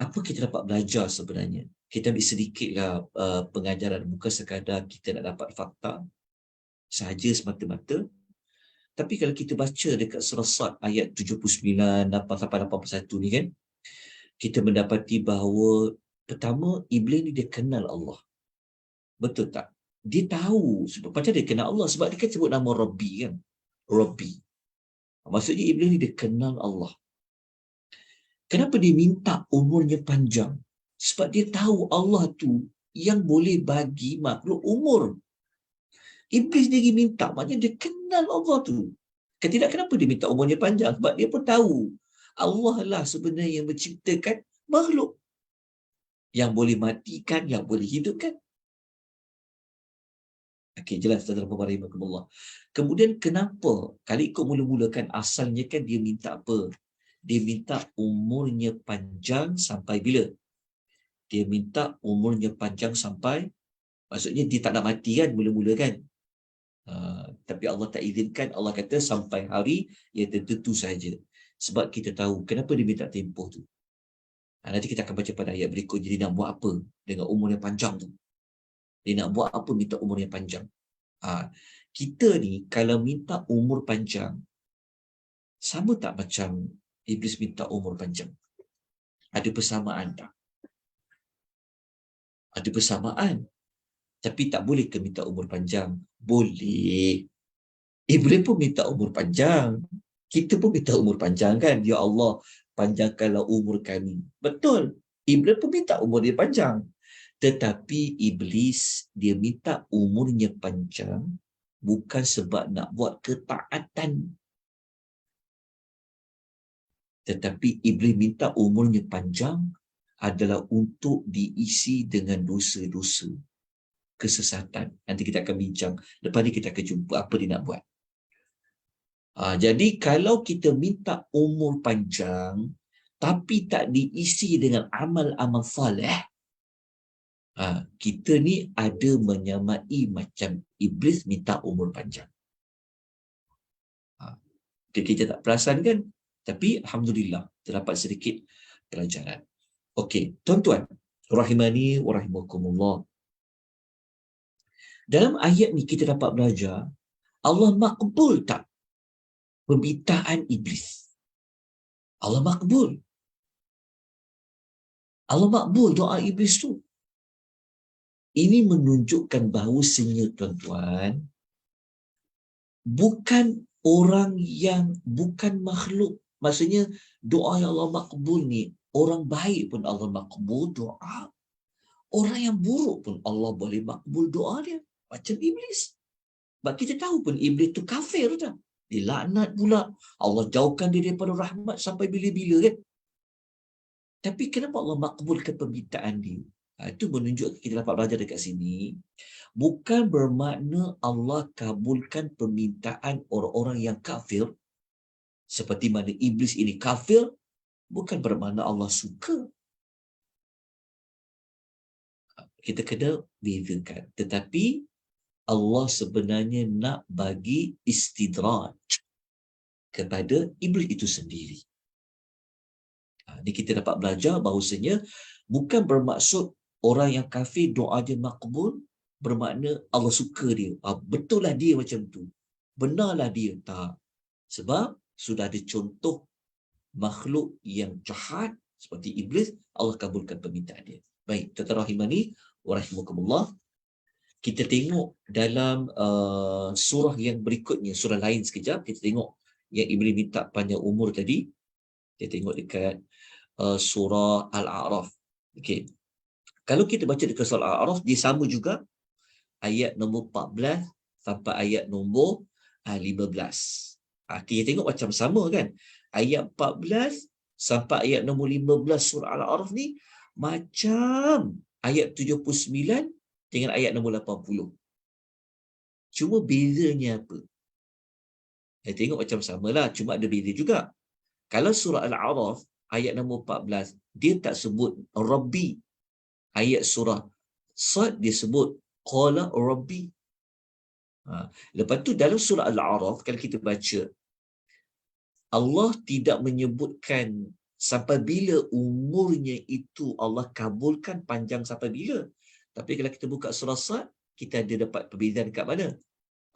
S1: apa kita dapat belajar sebenarnya? Kita ambil sedikitlah pengajaran, bukan sekadar kita nak dapat fakta sahaja semata-mata. Tapi kalau kita baca dekat surah Sad ayat 79, 8-81 ni kan, kita mendapati bahawa pertama, iblis ni dia kenal Allah. Betul tak? Dia tahu, sebab macam dia kenal Allah, sebab dia kan sebut nama Rabbi kan. Rabbi. Maksudnya iblis ni dia kenal Allah. Kenapa dia minta umurnya panjang? Sebab dia tahu Allah tu yang boleh bagi makhluk umur. Iblis dia minta, maknanya dia kenal Allah tu. Tidak, kenapa dia minta umurnya panjang? Sebab dia pun tahu Allah lah sebenarnya yang menciptakan makhluk. Yang boleh matikan, yang boleh hidupkan. Okey, jelas tuan-tuan rahimahkumullah. Kemudian kenapa? Kali ikut mula-mula kan, asalnya kan dia minta apa? Dia minta umurnya panjang sampai bila? Dia minta umurnya panjang sampai, maksudnya dia tak nak mati kan mula-mula kan? Tapi Allah tak izinkan. Allah kata sampai hari yang tertentu saja. Sebab kita tahu kenapa dia minta tempoh tu. Nanti kita akan baca pada ayat berikut. Jadi nak buat apa dengan umur yang panjang tu? Dia nak buat apa minta umur yang panjang? Kita ni kalau minta umur panjang, sama tak macam iblis minta umur panjang? Ada persamaan tak? Ada persamaan. Tapi tak boleh ke minta umur panjang? Boleh. Iblis pun minta umur panjang. Kita pun minta umur panjang kan? Ya Allah, panjangkanlah umur kami. Betul. Iblis pun minta umur dia panjang. Tetapi iblis, dia minta umurnya panjang bukan sebab nak buat ketaatan. Tetapi iblis minta umurnya panjang adalah untuk diisi dengan dosa-dosa, kesesatan. Nanti kita akan bincang. Lepas ni kita akan jumpa apa dia nak buat. Jadi kalau kita minta umur panjang tapi tak diisi dengan amal-amal soleh, kita ni ada menyamai macam iblis minta umur panjang. Kita tak perasan kan? Tapi Alhamdulillah terdapat sedikit pelajaran. Okey, tuan-tuan, rahimani wa rahimakumullah. Dalam ayat ni kita dapat belajar Allah makbul tak permintaan iblis. Allah makbul. Allah makbul doa iblis tu. Ini menunjukkan bahawasanya tuan-tuan, bukan orang yang bukan makhluk. Maksudnya doa yang Allah makbul ni, orang baik pun Allah makbul doa. Orang yang buruk pun Allah boleh makbul doa dia. Macam iblis. Sebab kita tahu pun iblis tu kafir dah. Dilaknat pula. Allah jauhkan dia daripada rahmat sampai bila-bila kan. Tapi kenapa Allah makbulkan permintaan dia? Itu menunjukkan kita dapat belajar dekat sini. Bukan bermakna Allah kabulkan permintaan orang-orang yang kafir. Seperti mana iblis ini kafir. Bukan bermakna Allah suka. Kita kena bezakan. Tetapi Allah sebenarnya nak bagi istidraj kepada iblis itu sendiri. Ini kita dapat belajar bahawasanya bukan bermaksud orang yang kafir doa dia makbul bermakna Allah suka dia. Betul lah dia macam tu. Benarlah dia. Tak. Sebab sudah ada contoh makhluk yang jahat seperti iblis, Allah kabulkan permintaan dia. Baik, tuan-tuan rahimani wa rahimakumullah. Kita tengok dalam surah yang berikutnya, surah lain sekejap. Kita tengok yang iblis minta panjang umur tadi. Kita tengok dekat surah Al-A'raf. Okey. Kalau kita baca dekat surah Al-A'raf, dia sama juga ayat nombor 14 sampai ayat nombor 15. Kita tengok macam sama kan? Ayat 14 sampai ayat nombor 15 surah Al-A'raf ni macam ayat 79 dengan ayat nombor 80. Cuma bezanya apa? Saya tengok macam samalah, cuma ada beza juga. Kalau surah Al-A'raf ayat nombor 14, dia tak sebut Rabbi. Ayat surah Sad dia sebut Qala Rabbi. Lepas tu dalam surah Al-A'raf, kalau kita baca, Allah tidak menyebutkan sampai bila umurnya itu Allah kabulkan panjang sampai bila. Tapi kalau kita buka surah Sad, kita ada dapat perbezaan dekat mana?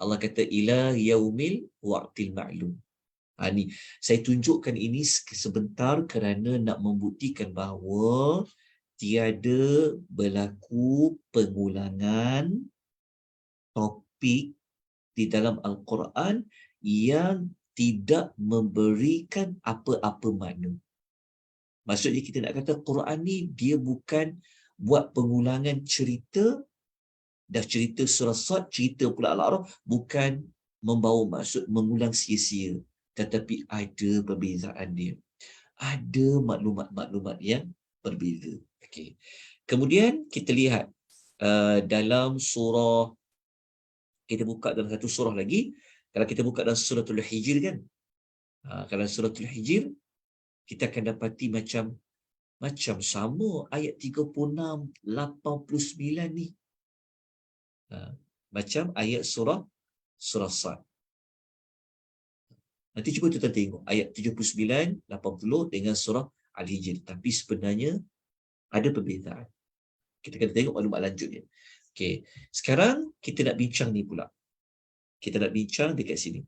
S1: Allah kata ila yaumil waqtil ma'lum. Ni saya tunjukkan ini sebentar kerana nak membuktikan bahawa tiada berlaku pengulangan topik di dalam Al-Quran yang tidak memberikan apa-apa makna. Maksudnya kita nak kata Quran ni dia bukan buat pengulangan cerita, dah cerita surah Sad, cerita pula Al-A'raf, bukan membawa maksud mengulang sia-sia, tetapi ada perbezaan dia. Ada maklumat-maklumat yang berbeza. Okay. Kemudian kita lihat dalam surah, kita buka dalam satu surah lagi. Kalau kita buka dalam suratul Hijr kan, kalau suratul Hijr kita akan dapati macam sama ayat 36, 89 ni. Macam ayat surah Sad. Nanti cuba kita tengok ayat 79, 80 dengan surah Al-Hijr. Tapi sebenarnya ada perbezaan. Kita kena tengok maklumat lanjutnya. Okey, sekarang kita nak bincang ni pula. Kita nak bincang dekat sini.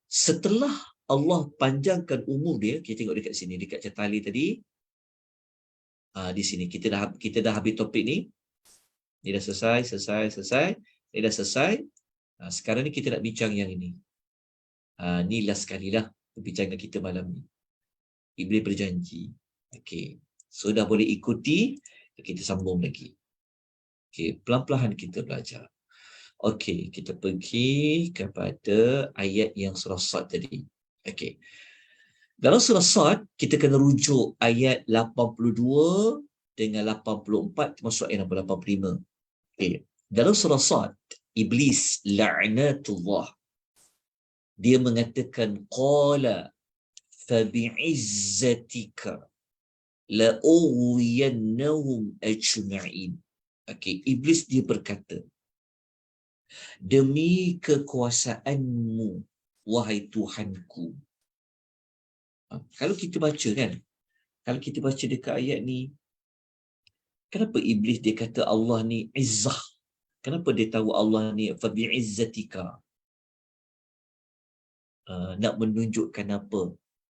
S1: Setelah Allah panjangkan umur dia, kita tengok dekat sini, dekat cerita Ali tadi. Di sini kita dah habis topik ni. Dia dah selesai. Dia dah selesai. Sekarang ni kita nak bincang yang ini. Ni last sekali lah perbincangan kita malam ni. Iblis berjanji. Okey. So dah boleh ikuti, kita sambung lagi. Okey, pelan-pelan kita belajar. Okey, kita pergi kepada ayat yang surah Sad tadi. Okey. Dalam surah Sad, kita kena rujuk ayat 82 dengan 84 termasuk ayat 85. Okey. Dalam surah Sad, Iblis la'natullah, dia mengatakan qala fabi'izzatika la'ughwiyannahum ajma'in. Okey, Iblis dia berkata, demi kekuasaanmu wahai Tuhanku. Kalau kita baca kan, kalau kita baca dekat ayat ni, kenapa Iblis dia kata Allah ni izzah? Kenapa dia tahu Allah ni fabi'izzatika? Nak menunjukkan apa?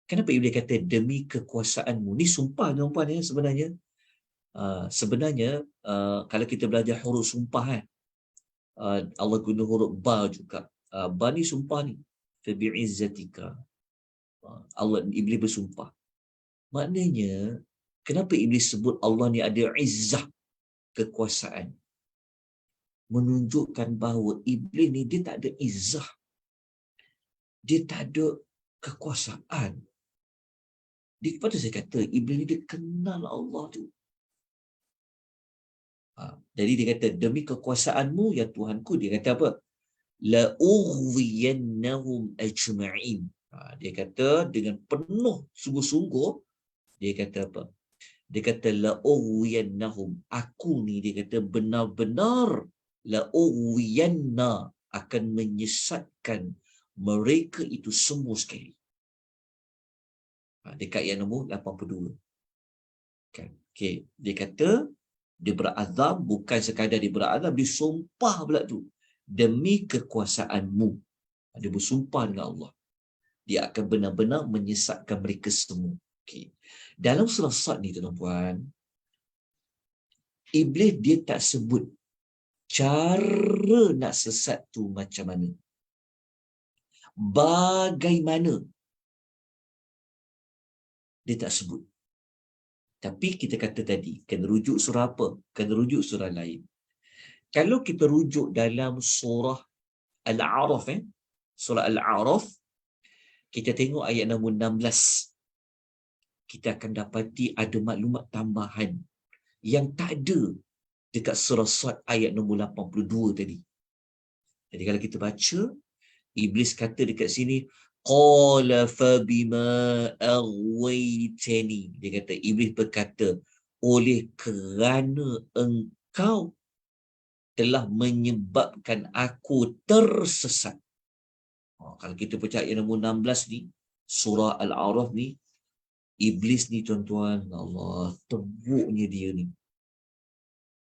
S1: Kenapa Iblis kata demi kekuasaanmu? Ni sumpah tuan-tuan ya sebenarnya. Sebenarnya kalau kita belajar huruf sumpah kan, Allah guna huruf ba juga. Ba ni sumpah ni. Fabi'izzatika. Allah, Iblis bersumpah. Maknanya, kenapa Iblis sebut Allah ni ada izzah, kekuasaan? Menunjukkan bahawa Iblis ni dia tak ada izzah. Dia tak ada kekuasaan. Dia, pada saya kata, Iblis ni dia kenal Allah tu. Jadi dia kata, demi kekuasaanmu ya Tuhanku, dia kata apa? La'ughwiyannahum ajma'in. Dia kata dengan penuh sungguh-sungguh, dia kata apa? Dia kata la'ughwiyannahum. Aku ni, dia kata benar-benar la'ughwiyanna, akan menyesatkan mereka itu semua sekali. Dekat ayat nombor 82. Kan? Okay. Dia kata dia berazam, bukan sekadar dia berazam, dia sumpah pula tu. Demi kekuasaanmu. Dia bersumpah dengan Allah. Dia akan benar-benar menyesatkan mereka semua. Okay. Dalam surah Sad ni tuan-tuan, Iblis dia tak sebut cara nak sesat tu macam mana. Bagaimana. Dia tak sebut. Tapi kita kata tadi, kena rujuk surah apa? Kena rujuk surah lain. Kalau kita rujuk dalam surah Al-A'raf, surah Al-A'raf, kita tengok ayat nombor 16. Kita akan dapati ada maklumat tambahan yang tak ada dekat surah Sad ayat nombor 82 tadi. Jadi kalau kita baca, Iblis kata dekat sini, qala fabima aghwaytani. Dia kata, Iblis berkata, oleh kerana engkau telah menyebabkan aku tersesat. Kalau kita baca ayat nombor 16 ni, surah Al-A'raf ni, Iblis ni tuan-tuan, Allah, teruknya dia ni.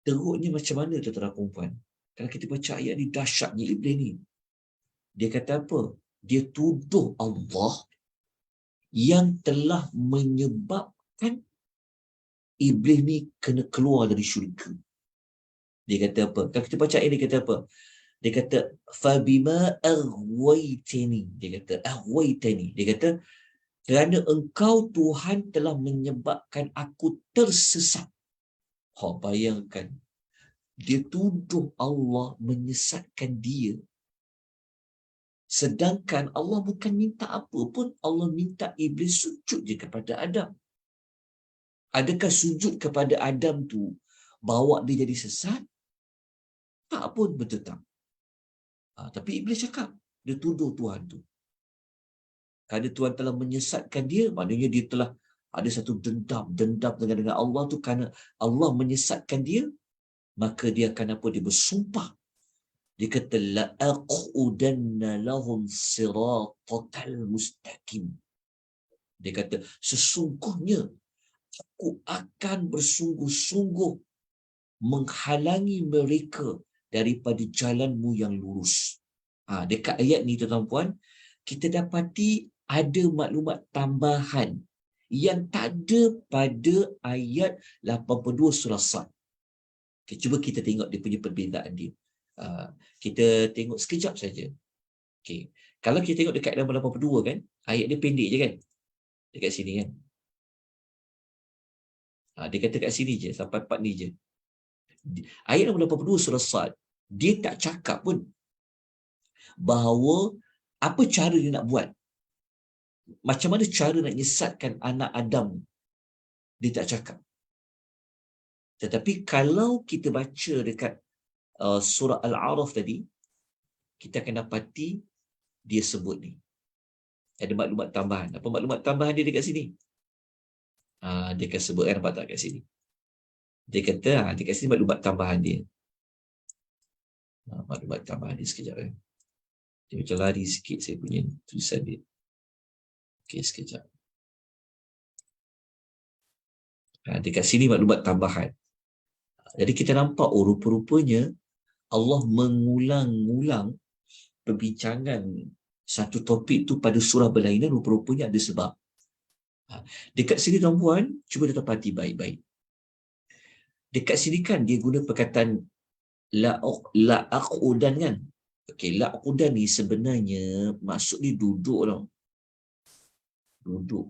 S1: Teruknya macam mana tuan-tuan dan puan? Kalau kita baca ayat ni, dahsyatnya Iblis ni. Dia kata apa? Dia tuduh Allah yang telah menyebabkan Iblis ni kena keluar dari syurga. Dia kata apa? Kalau kita baca ayat ni, dia kata apa? Dia kata, fabima aghwaytani. Dia kata, aghwaytani. Dia kata, kerana engkau Tuhan telah menyebabkan aku tersesat. Bayangkan. Dia tuduh Allah menyesatkan dia. Sedangkan Allah bukan minta apa pun. Allah minta Iblis sujud je kepada Adam. Adakah sujud kepada Adam tu bawa dia jadi sesat? Tak pun, betul tak? Tapi Iblis cakap, dia tuduh Tuhan tu. Kerana Tuhan telah menyesatkan dia, maknanya dia telah ada satu dendam dengan Allah tu, kerana Allah menyesatkan dia, maka dia akan apa? Dia bersumpah Dia kata la'aqudanna lahum siratal mustaqim. Dia kata sesungguhnya aku akan bersungguh-sungguh menghalangi mereka daripada jalanmu yang lurus. Dekat ayat ni tuan-tuan puan, kita dapati ada maklumat tambahan yang tak ada pada ayat 82 surah Sad. Okay, cuba kita tengok dia punya perbezaan dia. Kita tengok sekejap saja. Okay. Kalau kita tengok dekat 82 kan, ayat dia pendek je kan? Dekat sini kan? Dia kata kat sini je, sampai part ni je. Ayat 82 surah Sad, dia tak cakap pun bahawa apa cara dia nak buat. Macam mana cara nak nyesatkan anak Adam. Dia tak cakap. Tetapi kalau kita baca dekat surah Al-A'raf tadi, kita akan dapati dia sebut ni. Ada maklumat tambahan. Apa maklumat tambahan dia dekat sini? Dia akan sebut kan, nampak tak kat sini? Dia kata, dekat sini maklumat tambahan dia. Maklumat tambahan dia sekejap. Dia macam lari sikit saya punya tulisan dia. Okey, sekejap. Dekat sini maklumat tambahan. Jadi kita nampak, rupa-rupanya Allah mengulang-ulang perbincangan satu topik tu pada surah berlainan, rupa-rupanya ada sebab. Dekat sini tuan-puan, cuba kita dapati baik-baik. Dekat sini kan dia guna perkataan la'aqudan kan? Okey, la'aqudan ni sebenarnya maksud dia duduk tau. Duduk.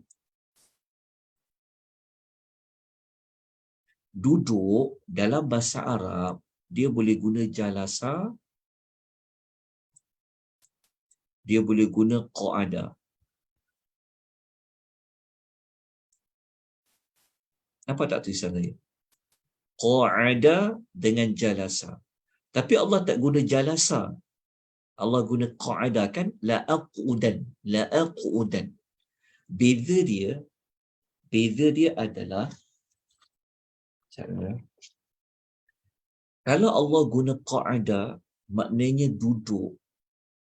S1: Duduk dalam bahasa Arab, dia boleh guna jalasa, dia boleh guna qa'ada. Nampak tak tulisan saya? Qa'ada dengan jalasa. Tapi Allah tak guna jalasa. Allah guna qa'ada kan? La'aqudan. La'aqudan. Beza dia adalah kalau Allah guna qa'ada, maknanya duduk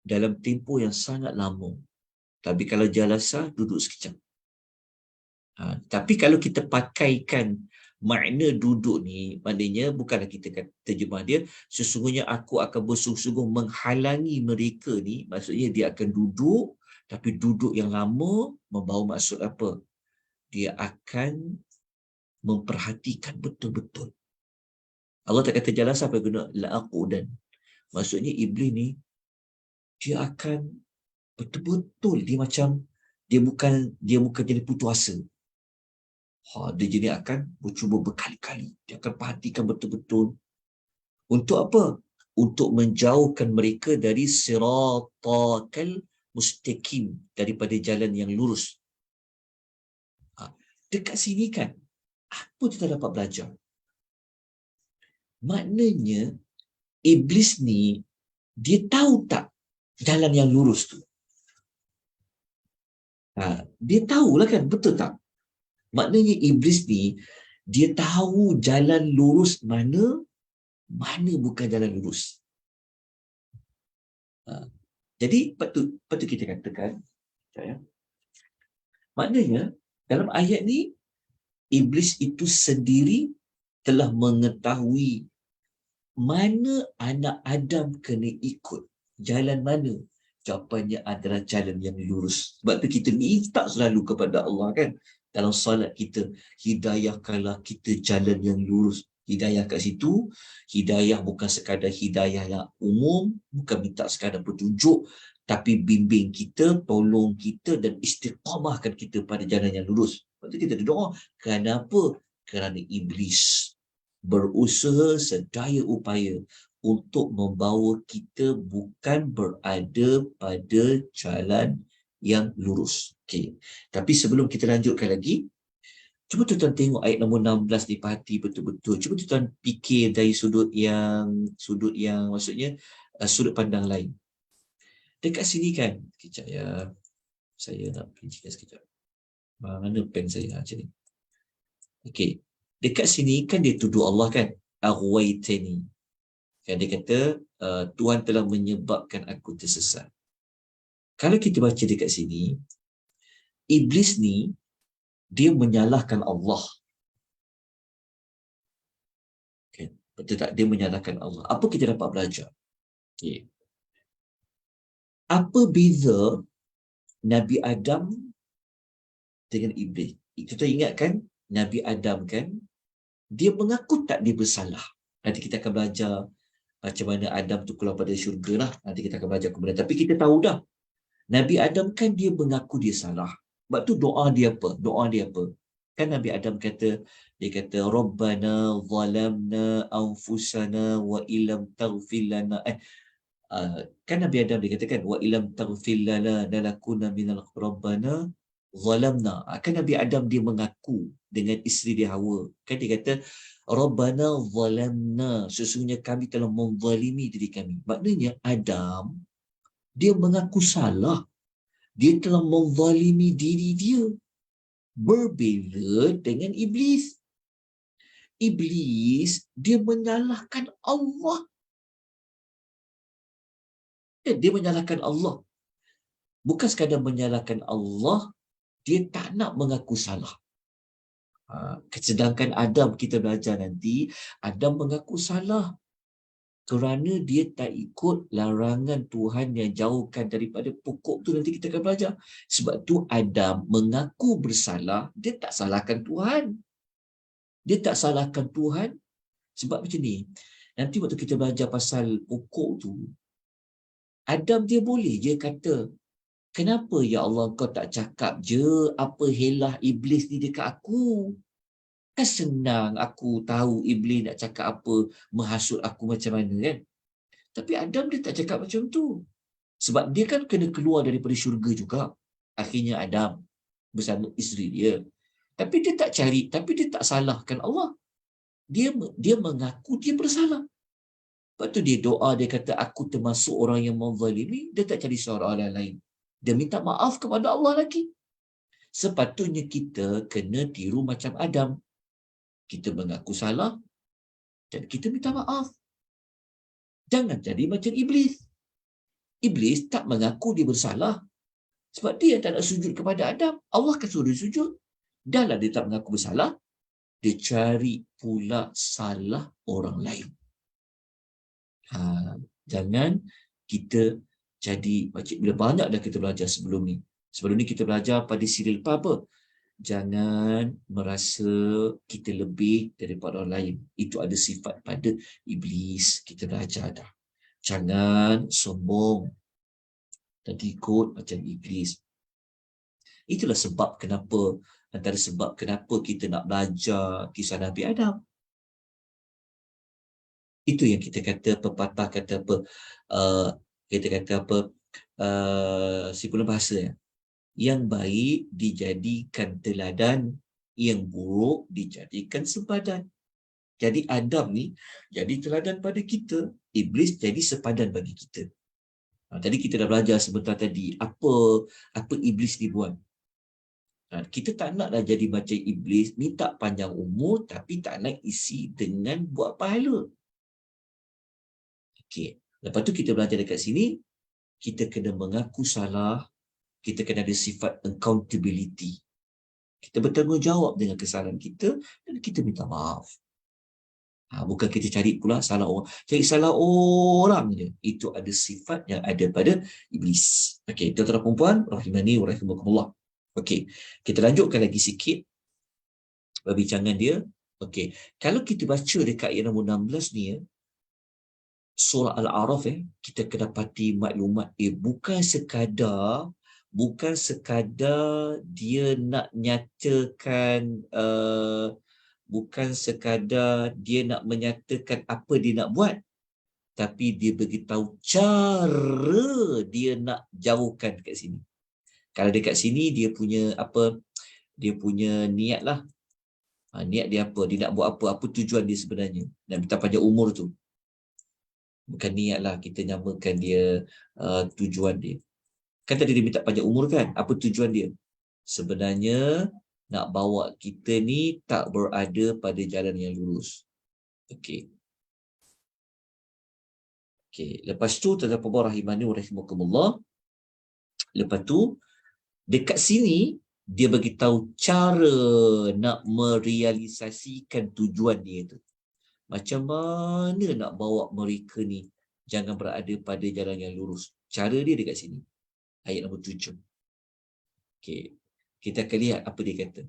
S1: dalam tempoh yang sangat lama. Tapi kalau jalasa, duduk sekejap. Tapi kalau kita pakaikan makna duduk ni, maknanya bukanlah kita kata terjemah dia, sesungguhnya aku akan bersungguh-sungguh menghalangi mereka ni, maksudnya dia akan duduk, tapi duduk yang lama membawa maksud apa? Dia akan memperhatikan betul-betul. Allah tak kata jalasa apa guna la'aqudan. Maksudnya iblis ni dia akan betul-betul, dia bukan jadi putus asa. Dia jadi akan bercuba berkali-kali. Dia akan perhatikan betul-betul. Untuk apa? Untuk menjauhkan mereka dari siratal mustaqim, daripada jalan yang lurus. Dekat sini kan, apa kita dapat belajar? Maknanya, iblis ni, dia tahu tak jalan yang lurus tu? Dia tahulah kan, betul tak? Maknanya iblis ni, dia tahu jalan lurus mana bukan jalan lurus. Jadi, patut kita katakan, maknanya, dalam ayat ni, iblis itu sendiri telah mengetahui mana anak Adam kena ikut. Jalan mana? Jawapannya adalah jalan yang lurus. Sebab tu kita minta selalu kepada Allah kan. Dalam salat kita, hidayahkanlah kita jalan yang lurus. Hidayah kat situ, hidayah bukan sekadar hidayah yang umum, bukan minta sekadar petunjuk, tapi bimbing kita, tolong kita dan istiqamahkan kita pada jalan yang lurus. Sebab tu kita doa. Kenapa? Kerana iblis berusaha sedaya upaya untuk membawa kita bukan berada pada jalan yang lurus. Okey. Tapi sebelum kita lanjutkan lagi, cuba tuan-tuan tengok ayat nombor 16 dipahati betul-betul. Cuba tuan-tuan fikir dari sudut yang maksudnya sudut pandang lain. Dekat sini kan, kejap ya. Saya nak pincitkan sekejap. Mana pen saya macam ni. Okey. Dekat sini kan dia tuduh Allah kan, aghwaytani. Yang dia kata, Tuhan telah menyebabkan aku tersesat. Kalau kita baca dekat sini, iblis ni dia menyalahkan Allah. Okay. Betul tak? Dia menyalahkan Allah. Apa kita dapat belajar? Okay. Apa beza Nabi Adam dengan iblis? Kita ingat kan, Nabi Adam kan, dia mengaku tak dia bersalah. Nanti kita akan belajar macam mana Adam tu keluar pada syurga lah. Nanti kita akan belajar kemudian. Tapi kita tahu dah, Nabi Adam kan dia mengaku dia salah. Sebab tu doa dia apa? Doa dia apa? Kan Nabi Adam kata, dia kata, Rabbana zalamna anfusana wa ilam taghfir lana. Kan Nabi Adam dia katakan, wa ilam taghfir lana lanakuna minal Rabbana zalamna. Kan Nabi Adam dia mengaku dengan isteri dia Hawa. Kan dia kata, Rabbana zalamna. Sesungguhnya kami telah menzalimi diri kami. Maknanya Adam, dia mengaku salah. Dia telah menzalimi diri dia. Berbeza dengan iblis. Iblis, dia menyalahkan Allah. Dia menyalahkan Allah. Bukan sekadar menyalahkan Allah, dia tak nak mengaku salah. Sedangkan Adam, kita belajar nanti, Adam mengaku salah kerana dia tak ikut larangan Tuhan yang jauhkan daripada pokok tu. Nanti kita akan belajar. Sebab tu Adam mengaku bersalah, dia tak salahkan Tuhan. Dia tak salahkan Tuhan sebab macam ni. Nanti waktu kita belajar pasal pokok tu, Adam dia boleh je kata, kenapa ya Allah kau tak cakap je apa helah iblis ni dekat aku? Kan senang aku tahu iblis nak cakap apa, menghasut aku macam mana kan? Tapi Adam dia tak cakap macam tu. Sebab dia kan kena keluar daripada syurga juga. Akhirnya Adam bersama isteri dia. Tapi dia tak cari, tapi dia tak salahkan Allah. Dia mengaku dia bersalah. Lepas tu dia doa, dia kata aku termasuk orang yang menzalimi, dia tak cari seorang orang lain. Dia minta maaf kepada Allah lagi. Sepatutnya kita kena tiru macam Adam. Kita mengaku salah dan kita minta maaf. Jangan jadi macam iblis. Iblis tak mengaku dia bersalah. Sebab dia tak nak sujud kepada Adam. Allah kan suruh dia sujud. Dah lah dia tak mengaku bersalah, dia cari pula salah orang lain. Jangan kita jadi, bila banyak dah kita belajar sebelum ni. Sebelum ni kita belajar pada serial apa? Jangan merasa kita lebih daripada orang lain. Itu ada sifat pada iblis. Kita belajar dah. Jangan sombong dan ikut macam iblis. Itulah sebab kenapa, antara sebab kenapa kita nak belajar kisah Nabi Adam. Itu yang kita kata, pepatah kata apa, kita kata apa, simpulan bahasa ya. Yang baik dijadikan teladan, yang buruk dijadikan sepadan. Jadi Adam ni jadi teladan pada kita, iblis jadi sepadan bagi kita. Tadi kita dah belajar sebentar tadi apa iblis dibuat. Kita tak naklah jadi macam iblis, minta panjang umur tapi tak nak isi dengan buat pahala. Okey, lepas tu kita belajar dekat sini, kita kena mengaku salah, kita kena ada sifat accountability. Kita bertanggungjawab dengan kesalahan kita dan kita minta maaf. Bukan kita cari pula salah orang. Cari salah orang je. Itu ada sifat yang ada pada iblis. Okey, tuan-tuan dan puan-puan, rahimani wa rahimakumullah. Okey, kita lanjutkan lagi sikit perbincangan dia. Okey, kalau kita baca dekat ayat nombor 16 ni ya, surah Al-A'raf kita kedapati maklumat bukan sekadar dia nak nyatakan bukan sekadar dia nak menyatakan apa dia nak buat, tapi dia beritahu cara dia nak jauhkan kat sini. Kalau dekat sini dia punya apa, dia punya niat lah. Niat dia apa, dia nak buat apa tujuan dia sebenarnya. Dan minta panjang umur tu. Bukan niat lah, kita nyamakan dia tujuan dia. Kan tadi dia minta panjang umur kan? Apa tujuan dia? Sebenarnya nak bawa kita ni tak berada pada jalan yang lurus. Okey. Okey, lepas tu tuan-tuan puan rahimani wa rahimakumullah, lepas tu dekat sini dia bagi tahu cara nak merealisasikan tujuan dia tu. Macam mana nak bawa mereka ni jangan berada pada jalan yang lurus. Cara dia dekat sini. Ayat nombor 7. Okey. Kita akan lihat apa dia kata.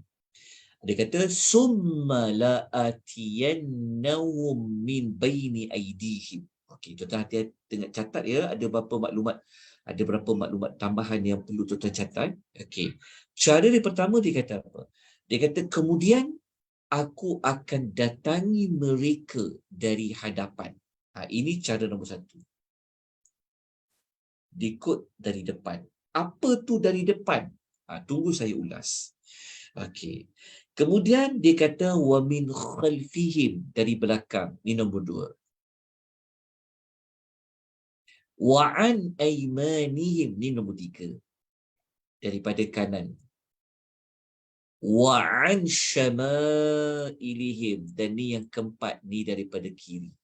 S1: Dia kata summa la atiyannahum min baini aydihim. Okey, tuan-tuan hati-hati tengok catat ya, ada berapa maklumat tambahan yang perlu tuan-tuan catat. Okey. Cara dia pertama dia kata apa? Dia kata kemudian aku akan datangi mereka dari hadapan. Ini cara nombor 1. Dikut dari depan. Apa tu dari depan? Tunggu saya ulas. Okey. Kemudian dia kata wa min khalfihim, dari belakang. Ini nombor 2. Wa an aymanihim, ini nombor 3. Daripada kanan. Wa an syama'ilihim, dan ni yang keempat, ni daripada kiri.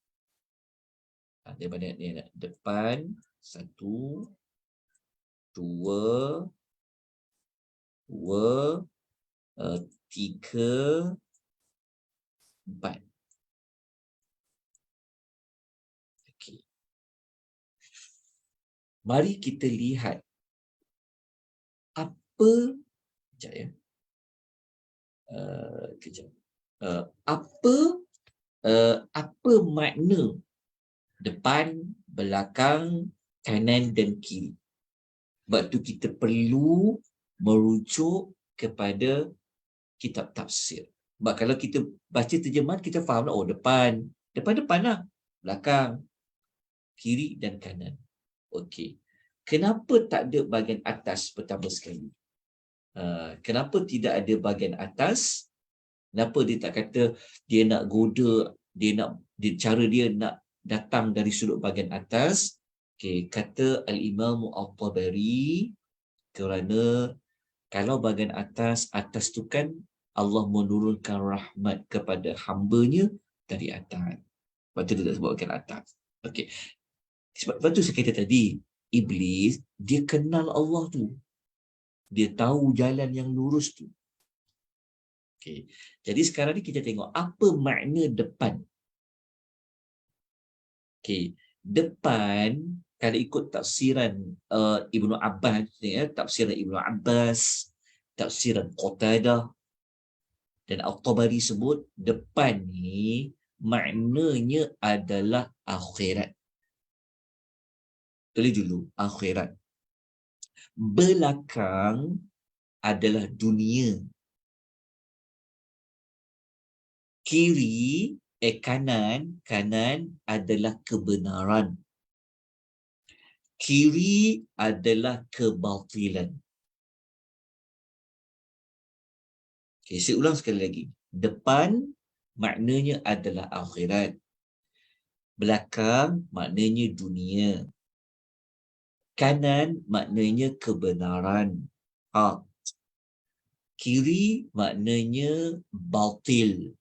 S1: Daripada ni depan 1, 2, 3, 4. Okey. Mari kita lihat apa, sekejap ya. Kejap. Apa makna depan, belakang, kanan dan kiri. Sebab tu kita perlu merujuk kepada kitab tafsir. Sebab kalau kita baca terjemahan, kita faham lah, oh depan lah, belakang, kiri dan kanan. Okey. Kenapa tak ada bahagian atas pertama sekali? Kenapa tidak ada bahagian atas? Kenapa dia tak kata dia nak goda, cara dia nak datang dari sudut bahagian atas? Okey, kata Al-Imam Al-Tabari, kerana kalau bahagian atas tu kan Allah menurunkan rahmat kepada hamba-Nya dari atas. Sebab tu dia tak sebut bahagian atas. Okey. Sebab tu saya kata tadi, Iblis, dia kenal Allah tu. Dia tahu jalan yang lurus tu. Okey. Jadi sekarang ni kita tengok apa makna depan. Okey. Depan, kalau ikut tafsiran Ibnu Abbas, tafsiran Ibnu Abbas, tafsiran Qatadah dan Al-Tabari sebut, depan ni maknanya adalah akhirat. Tulis dulu, akhirat. Belakang adalah dunia. Kiri, kanan adalah kebenaran. Kiri adalah kebatilan. Okay, saya ulang sekali lagi. Depan maknanya adalah akhirat. Belakang maknanya dunia. Kanan maknanya kebenaran. Kiri maknanya batil.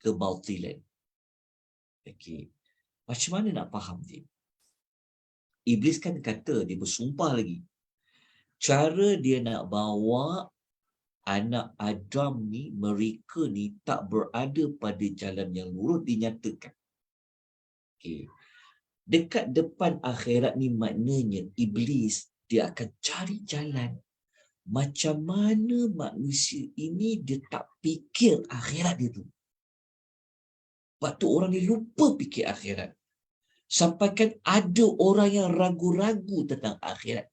S1: Kebatilan. Okey. Macam mana nak faham dia? Iblis kan kata, dia bersumpah lagi. Cara dia nak bawa anak Adam ni, mereka ni tak berada pada jalan yang lurus, dinyatakan. Okey. Dekat depan akhirat ni maknanya Iblis dia akan cari jalan macam mana manusia ini dia tak fikir akhirat dia tu. Sebab tu orang ni lupa fikir akhirat. Sampaikan ada orang yang ragu-ragu tentang akhirat.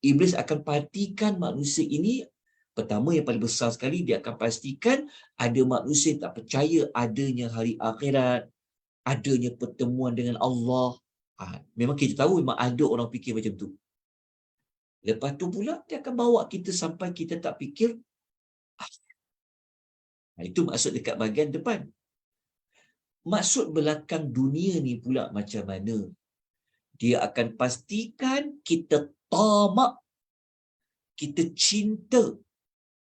S1: Iblis akan pastikan manusia ini, pertama yang paling besar sekali, dia akan pastikan ada manusia yang tak percaya adanya hari akhirat, adanya pertemuan dengan Allah. Memang kita tahu memang ada orang fikir macam tu. Lepas tu pula dia akan bawa kita sampai kita tak fikir. Itu maksud dekat bahagian depan. Maksud belakang dunia ni pula macam mana? Dia akan pastikan kita tamak, kita cinta,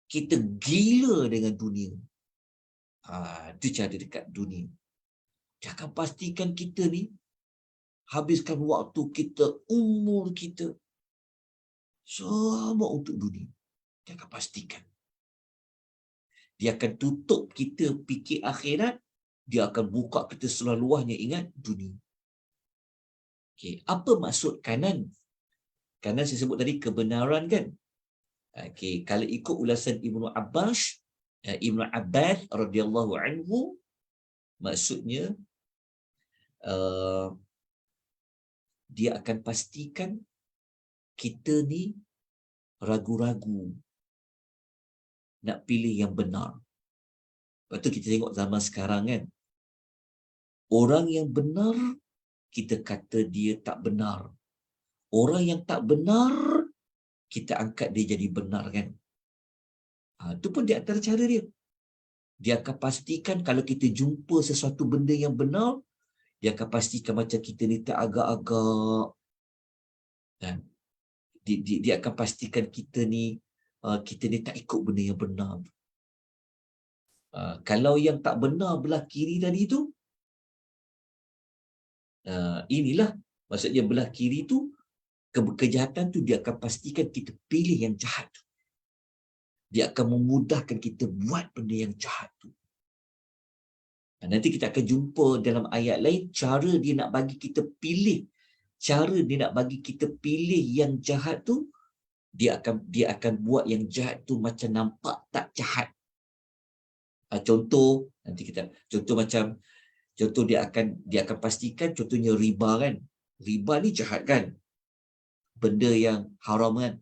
S1: kita gila dengan dunia. Itu cara dekat dunia. Dia akan pastikan kita ni habiskan waktu kita, umur kita semua untuk dunia. Dia akan pastikan. Dia akan tutup kita fikir akhirat, dia akan buka kita seluas-luasnya ingat dunia. Okey, apa maksud kanan? Kanan saya sebut tadi kebenaran kan? Okey, kalau ikut ulasan Ibnu Abbas radhiyallahu anhu, maksudnya dia akan pastikan kita ni ragu-ragu nak pilih yang benar. Lepas tu kita tengok zaman sekarang kan, orang yang benar kita kata dia tak benar, orang yang tak benar kita angkat dia jadi benar kan. Itu pun di antara cara dia. Dia akan pastikan kalau kita jumpa sesuatu benda yang benar, dia akan pastikan macam kita ni tak agak-agak. Dan dia akan pastikan kita ni tak ikut benda yang benar. Kalau yang tak benar belah kiri tadi tu, inilah maksudnya belah kiri tu, kejahatan tu dia akan pastikan kita pilih yang jahat tu. Dia akan memudahkan kita buat benda yang jahat tu. Nanti kita akan jumpa dalam ayat lain cara dia nak bagi kita pilih. Cara dia nak bagi kita pilih yang jahat tu, dia akan buat yang jahat tu macam nampak tak jahat. Contoh nanti kita contoh dia akan pastikan, contohnya riba kan. Riba ni jahat kan? Benda yang haram kan?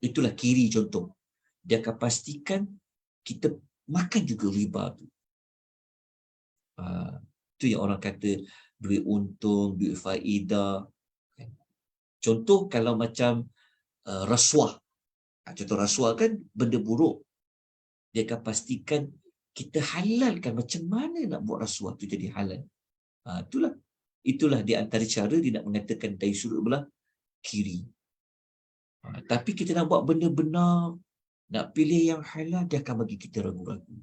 S1: Itulah kiri contoh. Dia akan pastikan kita makan juga riba tu. Itu yang orang kata duit untung, duit faedah. Contoh kalau macam rasuah. Contoh rasuah kan benda buruk. Dia akan pastikan kita halalkan macam mana nak buat rasuah tu jadi halal. Itulah di antara cara dia nak mengatakan dari sudut belah kiri. Tapi kita nak buat benda benar, nak pilih yang halal, dia akan bagi kita ragu-ragu.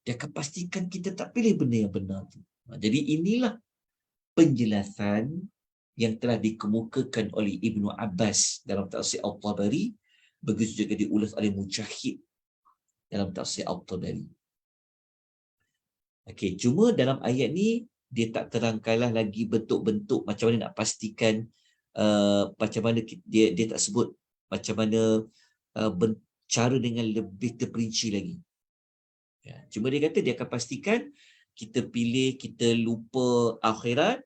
S1: Dia akan pastikan kita tak pilih benda yang benar tu. Jadi inilah penjelasan yang telah dikemukakan oleh Ibnu Abbas dalam tafsir Al-Tabari, begitu juga diulas oleh Mujahid dalam tafsir Al-Tabari. Okey, cuma dalam ayat ni dia tak terangkanlah lagi bentuk-bentuk macam mana nak pastikan, macam mana dia tak sebut macam mana cara dengan lebih terperinci lagi. Ya, cuma dia kata dia akan pastikan kita pilih, kita lupa akhirat,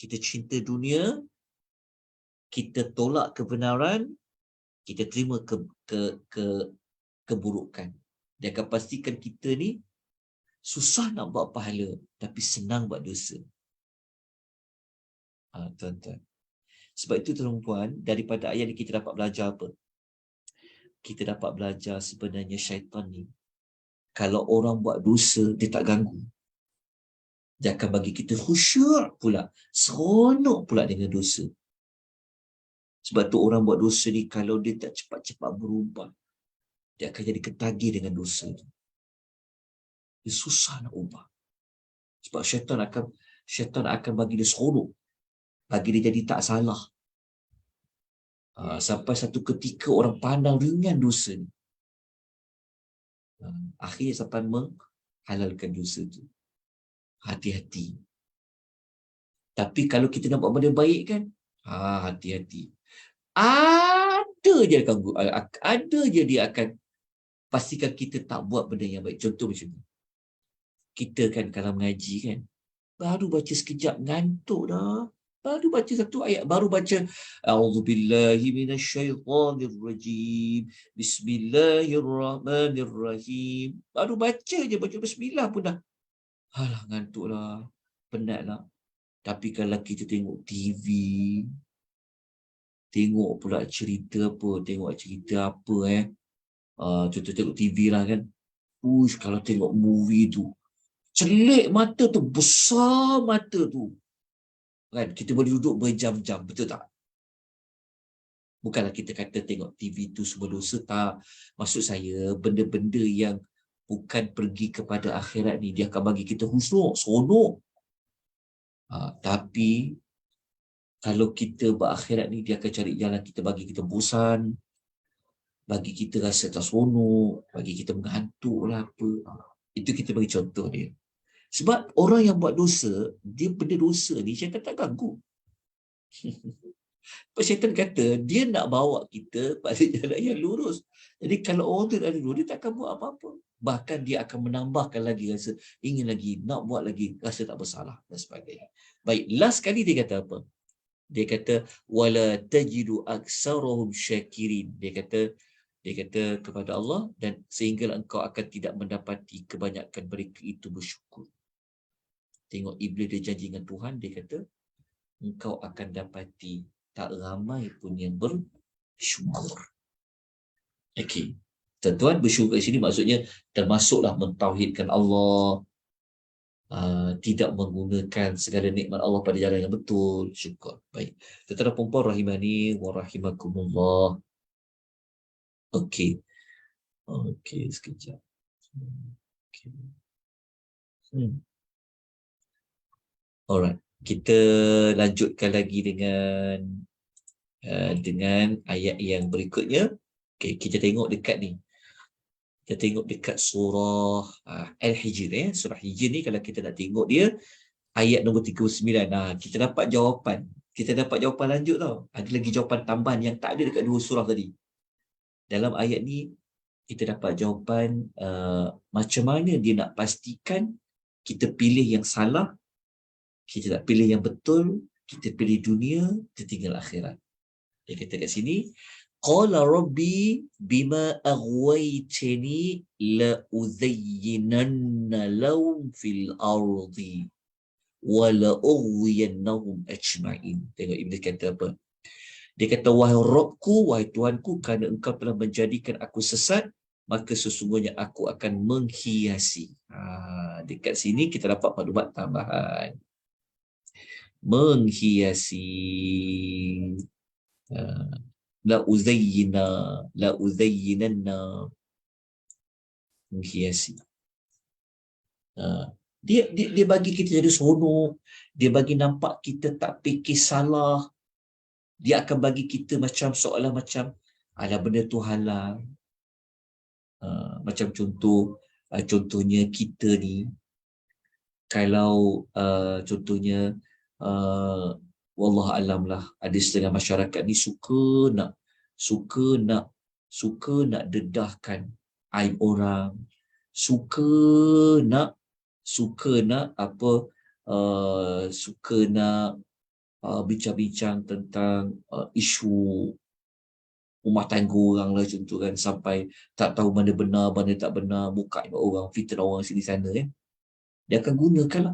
S1: kita cinta dunia, kita tolak kebenaran, kita terima keburukan. Dia akan pastikan kita ni susah nak buat pahala tapi senang buat dosa. Tuan-tuan. Sebab itu tuan-tuan, daripada ayat ni kita dapat belajar apa? Kita dapat belajar sebenarnya syaitan ni, kalau orang buat dosa, dia tak ganggu. Dia akan bagi kita khusyuk pula, seronok pula dengan dosa. Sebab tu orang buat dosa ni, kalau dia tak cepat-cepat berubah, dia akan jadi ketagih dengan dosa tu. Dia susah nak ubah. Sebab syaitan akan bagi dia seronok, bagi dia jadi tak salah. Sampai satu ketika orang pandang ringan dosa ni. Akhirnya sampai menghalalkan dosa tu. Hati-hati. Tapi kalau kita nak buat benda baik kan, hati-hati. Ada je dia akan pastikan kita tak buat benda yang baik. Contoh macam ni. Kita kan kalau mengaji kan, baru baca sekejap ngantuk dah. Baru baca satu ayat, baru baca A'udzubillahi minasyaitonirrajim. Bismillahirrahmanirrahim. Baru baca bismillah pun dah. Alah, ngantuk lah. Penat lah. Tapi kalau kita tengok TV, tengok pula cerita apa, contoh tengok TV lah kan. Kalau tengok movie tu, celik mata tu, besar mata tu. Kan, kita boleh duduk berjam-jam, betul tak? Bukanlah kita kata tengok TV tu semua dosa, tak. Maksud saya, benda-benda yang bukan pergi kepada akhirat ni, dia akan bagi kita husnuk, seronok. Tapi kalau kita berakhirat ni, dia akan cari jalan kita, bagi kita bosan, bagi kita rasa tak seronok, bagi kita mengantuk lah apa. Itu kita bagi contoh dia. Sebab orang yang buat dosa, dia benda dosa ni syaitan tak ganggu. Syaitan kata dia nak bawa kita pada jalan yang lurus. Jadi kalau orang tu ada lurus, dia tak akan buat apa-apa. Bahkan dia akan menambahkan lagi rasa ingin lagi, nak buat lagi, rasa tak bersalah dan sebagainya. Baik, last kali dia kata apa? Dia kata wala tajidu aksarahum syakirin. Dia kata kepada Allah, dan sehingga engkau akan tidak mendapati kebanyakan mereka itu bersyukur. Tengok iblis dia janji dengan Tuhan, dia kata engkau akan dapati tak ramai pun yang bersyukur. Okey. Tuan-tuan, bersyukur di sini maksudnya termasuklah mentauhidkan Allah, tidak menggunakan segala nikmat Allah pada jalan yang betul, syukur. Baik. Tuan-tuan perempuan rahimani wa rahimakumullah. Okey. Okey, sekejap. Okay. Alright. Kita lanjutkan lagi dengan ayat yang berikutnya. Okay, kita tengok dekat ni. Kita tengok dekat surah Al-Hijr. Surah Hijr ni kalau kita nak tengok dia, ayat nombor 39. Kita dapat jawapan. Kita dapat jawapan lanjut tau. Ada lagi jawapan tambahan yang tak ada dekat dua surah tadi. Dalam ayat ni, kita dapat jawapan macam mana dia nak pastikan kita pilih yang salah, kita tak pilih yang betul, kita pilih dunia, kita tinggal akhirat. Dia kata kat sini, qala rabbi bima aghwaytani la uzayyinanna lahum fil ardi wa la ughwiyannahum ajma'in. Tengok Iblis kata apa? Dia kata, wahai Rabbku, wahai Tuhanku, kerana engkau telah menjadikan aku sesat, maka sesungguhnya aku akan menghiasi. Dekat sini kita dapat maklumat tambahan. Menghiasi. La uzayyinanna. Menghiasi. Dia bagi kita jadi seronok. Dia bagi nampak kita tak fikir salah. Dia akan bagi kita macam seolah macam ada benda tu halal. Macam contohnya kita ni, kalau contohnya wallah alam lah, ada setengah masyarakat ni suka nak dedahkan aib orang, suka nak bincang-bincang tentang isu rumah tangga orang lah, contoh kan, sampai tak tahu mana benar, mana tak benar, buka orang, fitnah orang sini sana kan. Dia akan gunakan lah.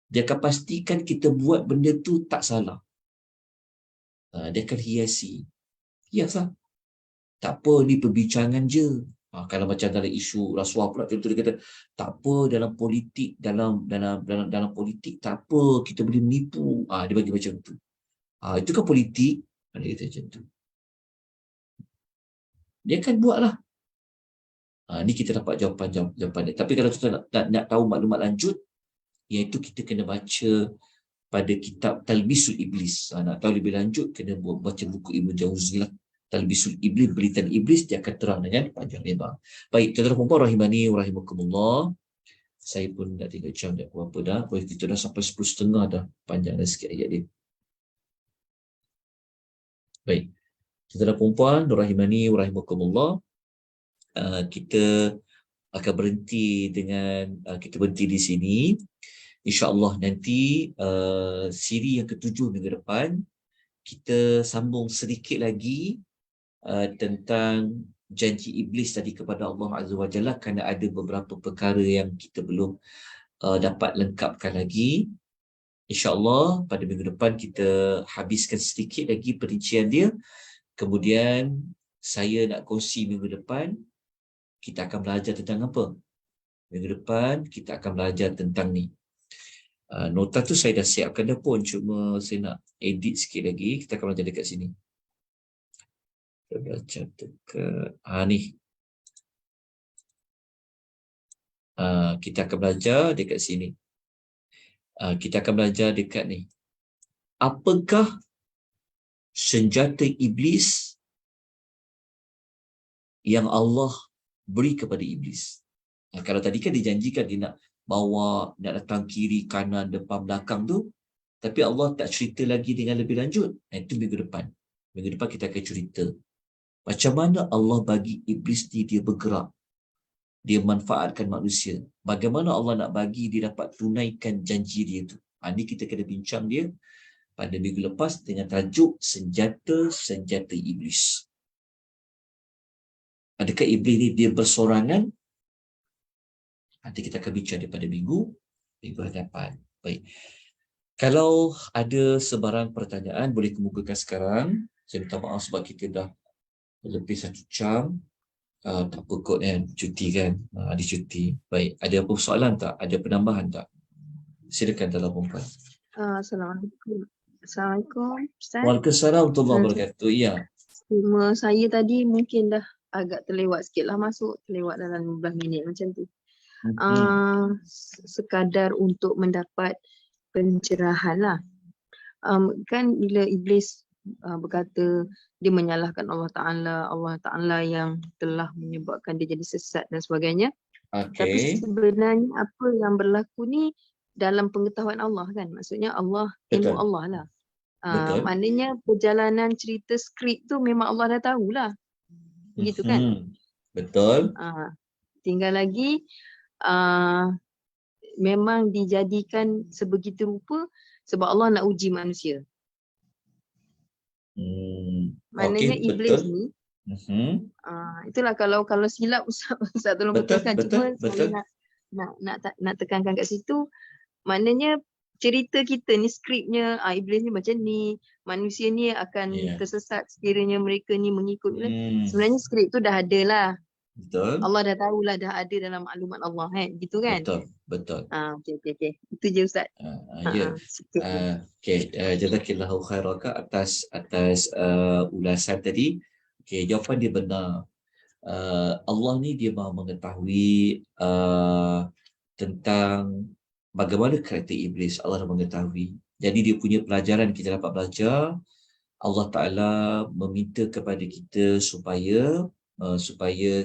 S1: Dia akan pastikan kita buat benda tu tak salah. Dia akan hiasi. Hias lah. Tak apa, ni perbincangan je. Kalau macam dalam isu rasuah pula, contoh dia kata, tak apa dalam politik, dalam politik tak apa, kita boleh menipu. Dia bagi macam tu. Itu kan politik. Dia kata macam tu. Dia akan buat lah. Ni kita dapat jawapan dia. Tapi kalau kita nak tahu maklumat lanjut, iaitu kita kena baca pada kitab Talbisul Iblis. Nak tahu lebih lanjut, kena baca buku Ibn Jauzi lah. Talbisul Iblis, Belitan Iblis, dia akan terang dengan panjang lebar. Baik, tuan-tuan dan puan rahimani wa rahimakumullah. Saya pun dah tengok jam dah berapa dah. Kita dah sampai 10.30 dah. Panjang dah sikit ayat dia. Baik. Tuan-tuan dan puan rahimani wa rahimakumullah. Kita akan berhenti di sini. InsyaAllah nanti siri yang ketujuh minggu depan kita sambung sedikit lagi tentang janji iblis tadi kepada Allah Azza wa Jalla, kerana ada beberapa perkara yang kita belum dapat lengkapkan lagi. InsyaAllah pada minggu depan kita habiskan sedikit lagi perincian dia. Kemudian saya nak kongsi minggu depan kita akan belajar tentang apa? Minggu depan kita akan belajar tentang ni. Nota tu saya dah siapkan dah pun, cuma saya nak edit sikit lagi. Kita akan belajar dekat sini. Kita belajar dekat ni. Kita akan belajar dekat sini. Kita akan belajar dekat ni. Apakah senjata iblis yang Allah beri kepada iblis? Kalau tadi kan dijanjikan dia nak bawa, nak datang kiri, kanan, depan, belakang tu, tapi Allah tak cerita lagi dengan lebih lanjut. Itu minggu depan. Minggu depan kita akan cerita macam mana Allah bagi iblis ni dia bergerak, dia manfaatkan manusia. Bagaimana Allah nak bagi dia dapat tunaikan janji dia tu. Ini kita kena bincang dia pada minggu lepas dengan tajuk senjata-senjata iblis. Adakah iblis ni dia bersorangan? Nanti kita akan bincang daripada minggu hadapan. Baik. Kalau ada sebarang pertanyaan, boleh kemukakan sekarang. Saya minta maaf sebab kita dah lebih 1 jam. Tak apa kot kan, cuti kan. Ada cuti. Baik, ada apa soalan tak? Ada penambahan tak? Silakan dalam perempuan.
S2: Assalamualaikum. Assalamualaikum, Ustaz.
S1: Waalaikumsalam warahmatullahi wabarakatuh. Ya.
S2: Cuma saya tadi mungkin dah agak terlewat sikit lah masuk. Terlewat dalam 15 minit macam tu. Sekadar untuk mendapat pencerahan lah. Kan bila iblis berkata dia menyalahkan Allah Ta'ala yang telah menyebabkan dia jadi sesat dan sebagainya. Tapi sebenarnya apa yang berlaku ni dalam pengetahuan Allah kan. Maksudnya Allah, ilmu Allah lah. Maknanya perjalanan cerita skrip tu memang Allah dah tahulah. Begitu kan?
S1: Betul.
S2: Tinggal lagi memang dijadikan sebegitu rupa sebab Allah nak uji manusia. Maknanya iblis
S1: betul.
S2: ni itulah kalau silap Ustaz tolong betulkan. Cuma saya nak tekankan kat situ. Maknanya cerita kita ni, skripnya iblis ni macam ni, manusia ni akan tersesat sekiranya mereka ni mengikut. Sebenarnya skrip tu dah ada lah.
S1: Betul.
S2: Allah dah tahulah, dah ada dalam maklumat Allah kan, gitu kan?
S1: Betul.
S2: Okey. Itu je Ustaz.
S1: Jazakillahu khairan atas ulasan tadi. Jawapan dia benar. Allah ni dia Maha mengetahui tentang bagaimana karakter iblis. Allah dah mengetahui. Jadi dia punya pelajaran kita dapat belajar. Allah Ta'ala meminta kepada kita supaya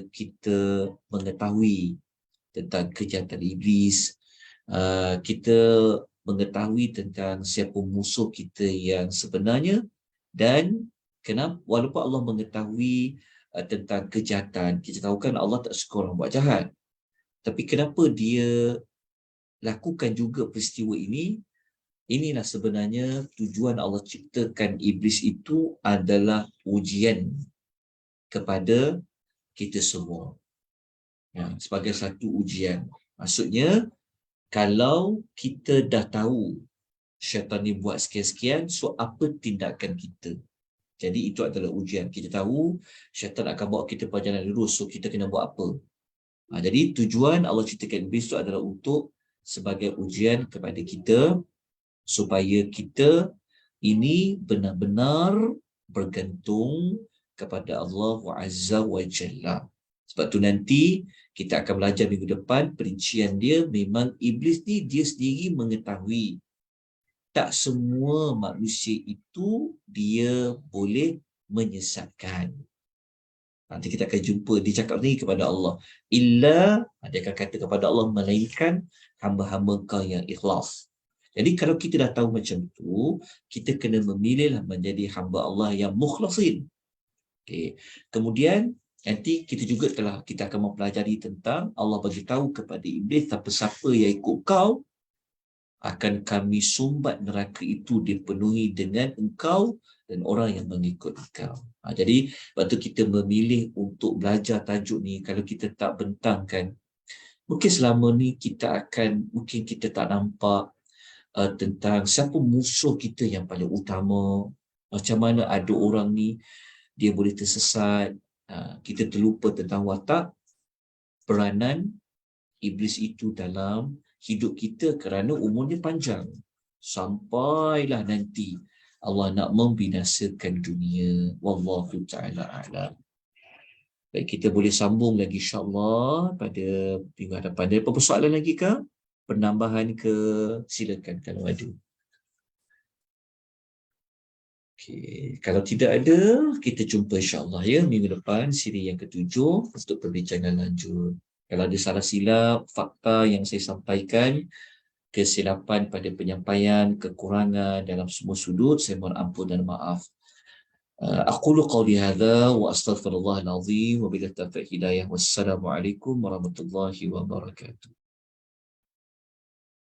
S1: kita mengetahui tentang kejahatan iblis. Kita mengetahui tentang siapa musuh kita yang sebenarnya, dan kenapa walaupun Allah mengetahui tentang kejahatan, kita tahu kan Allah tak suka orang buat jahat, tapi kenapa dia lakukan juga peristiwa ini? Inilah sebenarnya tujuan Allah ciptakan iblis itu adalah ujian kepada kita semua. Sebagai satu ujian. Maksudnya, kalau kita dah tahu syaitan ni buat sekian-sekian, so apa tindakan kita? Jadi itu adalah ujian. Kita tahu syaitan akan bawa kita pada jalan lurus, so kita kena buat apa? Jadi tujuan Allah ciptakan iblis itu adalah untuk sebagai ujian kepada kita, supaya kita ini benar-benar bergantung kepada Allah Azza wa Jalla. Sebab tu nanti kita akan belajar minggu depan perincian dia. Memang iblis ni dia sendiri mengetahui tak semua manusia itu dia boleh menyesatkan. Nanti kita akan jumpa, dia cakap ni kepada Allah, illa, dia akan kata kepada Allah, melainkan hamba-hamba kau yang ikhlas. Jadi kalau kita dah tahu macam tu, kita kena memilihlah menjadi hamba Allah yang mukhlasin. Kemudian nanti kita akan mempelajari tentang Allah bagi tahu kepada iblis, siapa yang ikut kau akan kami sumbat neraka itu dipenuhi dengan engkau dan orang yang mengikut engkau. Jadi waktu kita memilih untuk belajar tajuk ni, kalau kita tak bentangkan, mungkin selama ni mungkin kita tak nampak tentang siapa musuh kita yang paling utama, macam mana ada orang ni dia boleh tersesat. Kita terlupa tentang watak peranan iblis itu dalam hidup kita, kerana umurnya panjang sampailah nanti Allah nak membinasakan dunia. Wallahu ta'ala a'lam. Baik, kita boleh sambung lagi insya-Allah pada minggu hadapan. Ada apa-apa soalan lagi ke? penambahan ke, silakan kalau ada. Okay. Kalau tidak ada, kita jumpa insyaAllah ya minggu depan siri yang ke-7 untuk perbincangan lanjut. Kalau ada salah silap, fakta yang saya sampaikan, kesilapan pada penyampaian, kekurangan dalam semua sudut, saya mohon ampun dan maaf. أقول قولي هذا وأستغفر الله العظيم وبالله التوفيق هداية والسلام عليكم ورحمة الله وبركاته.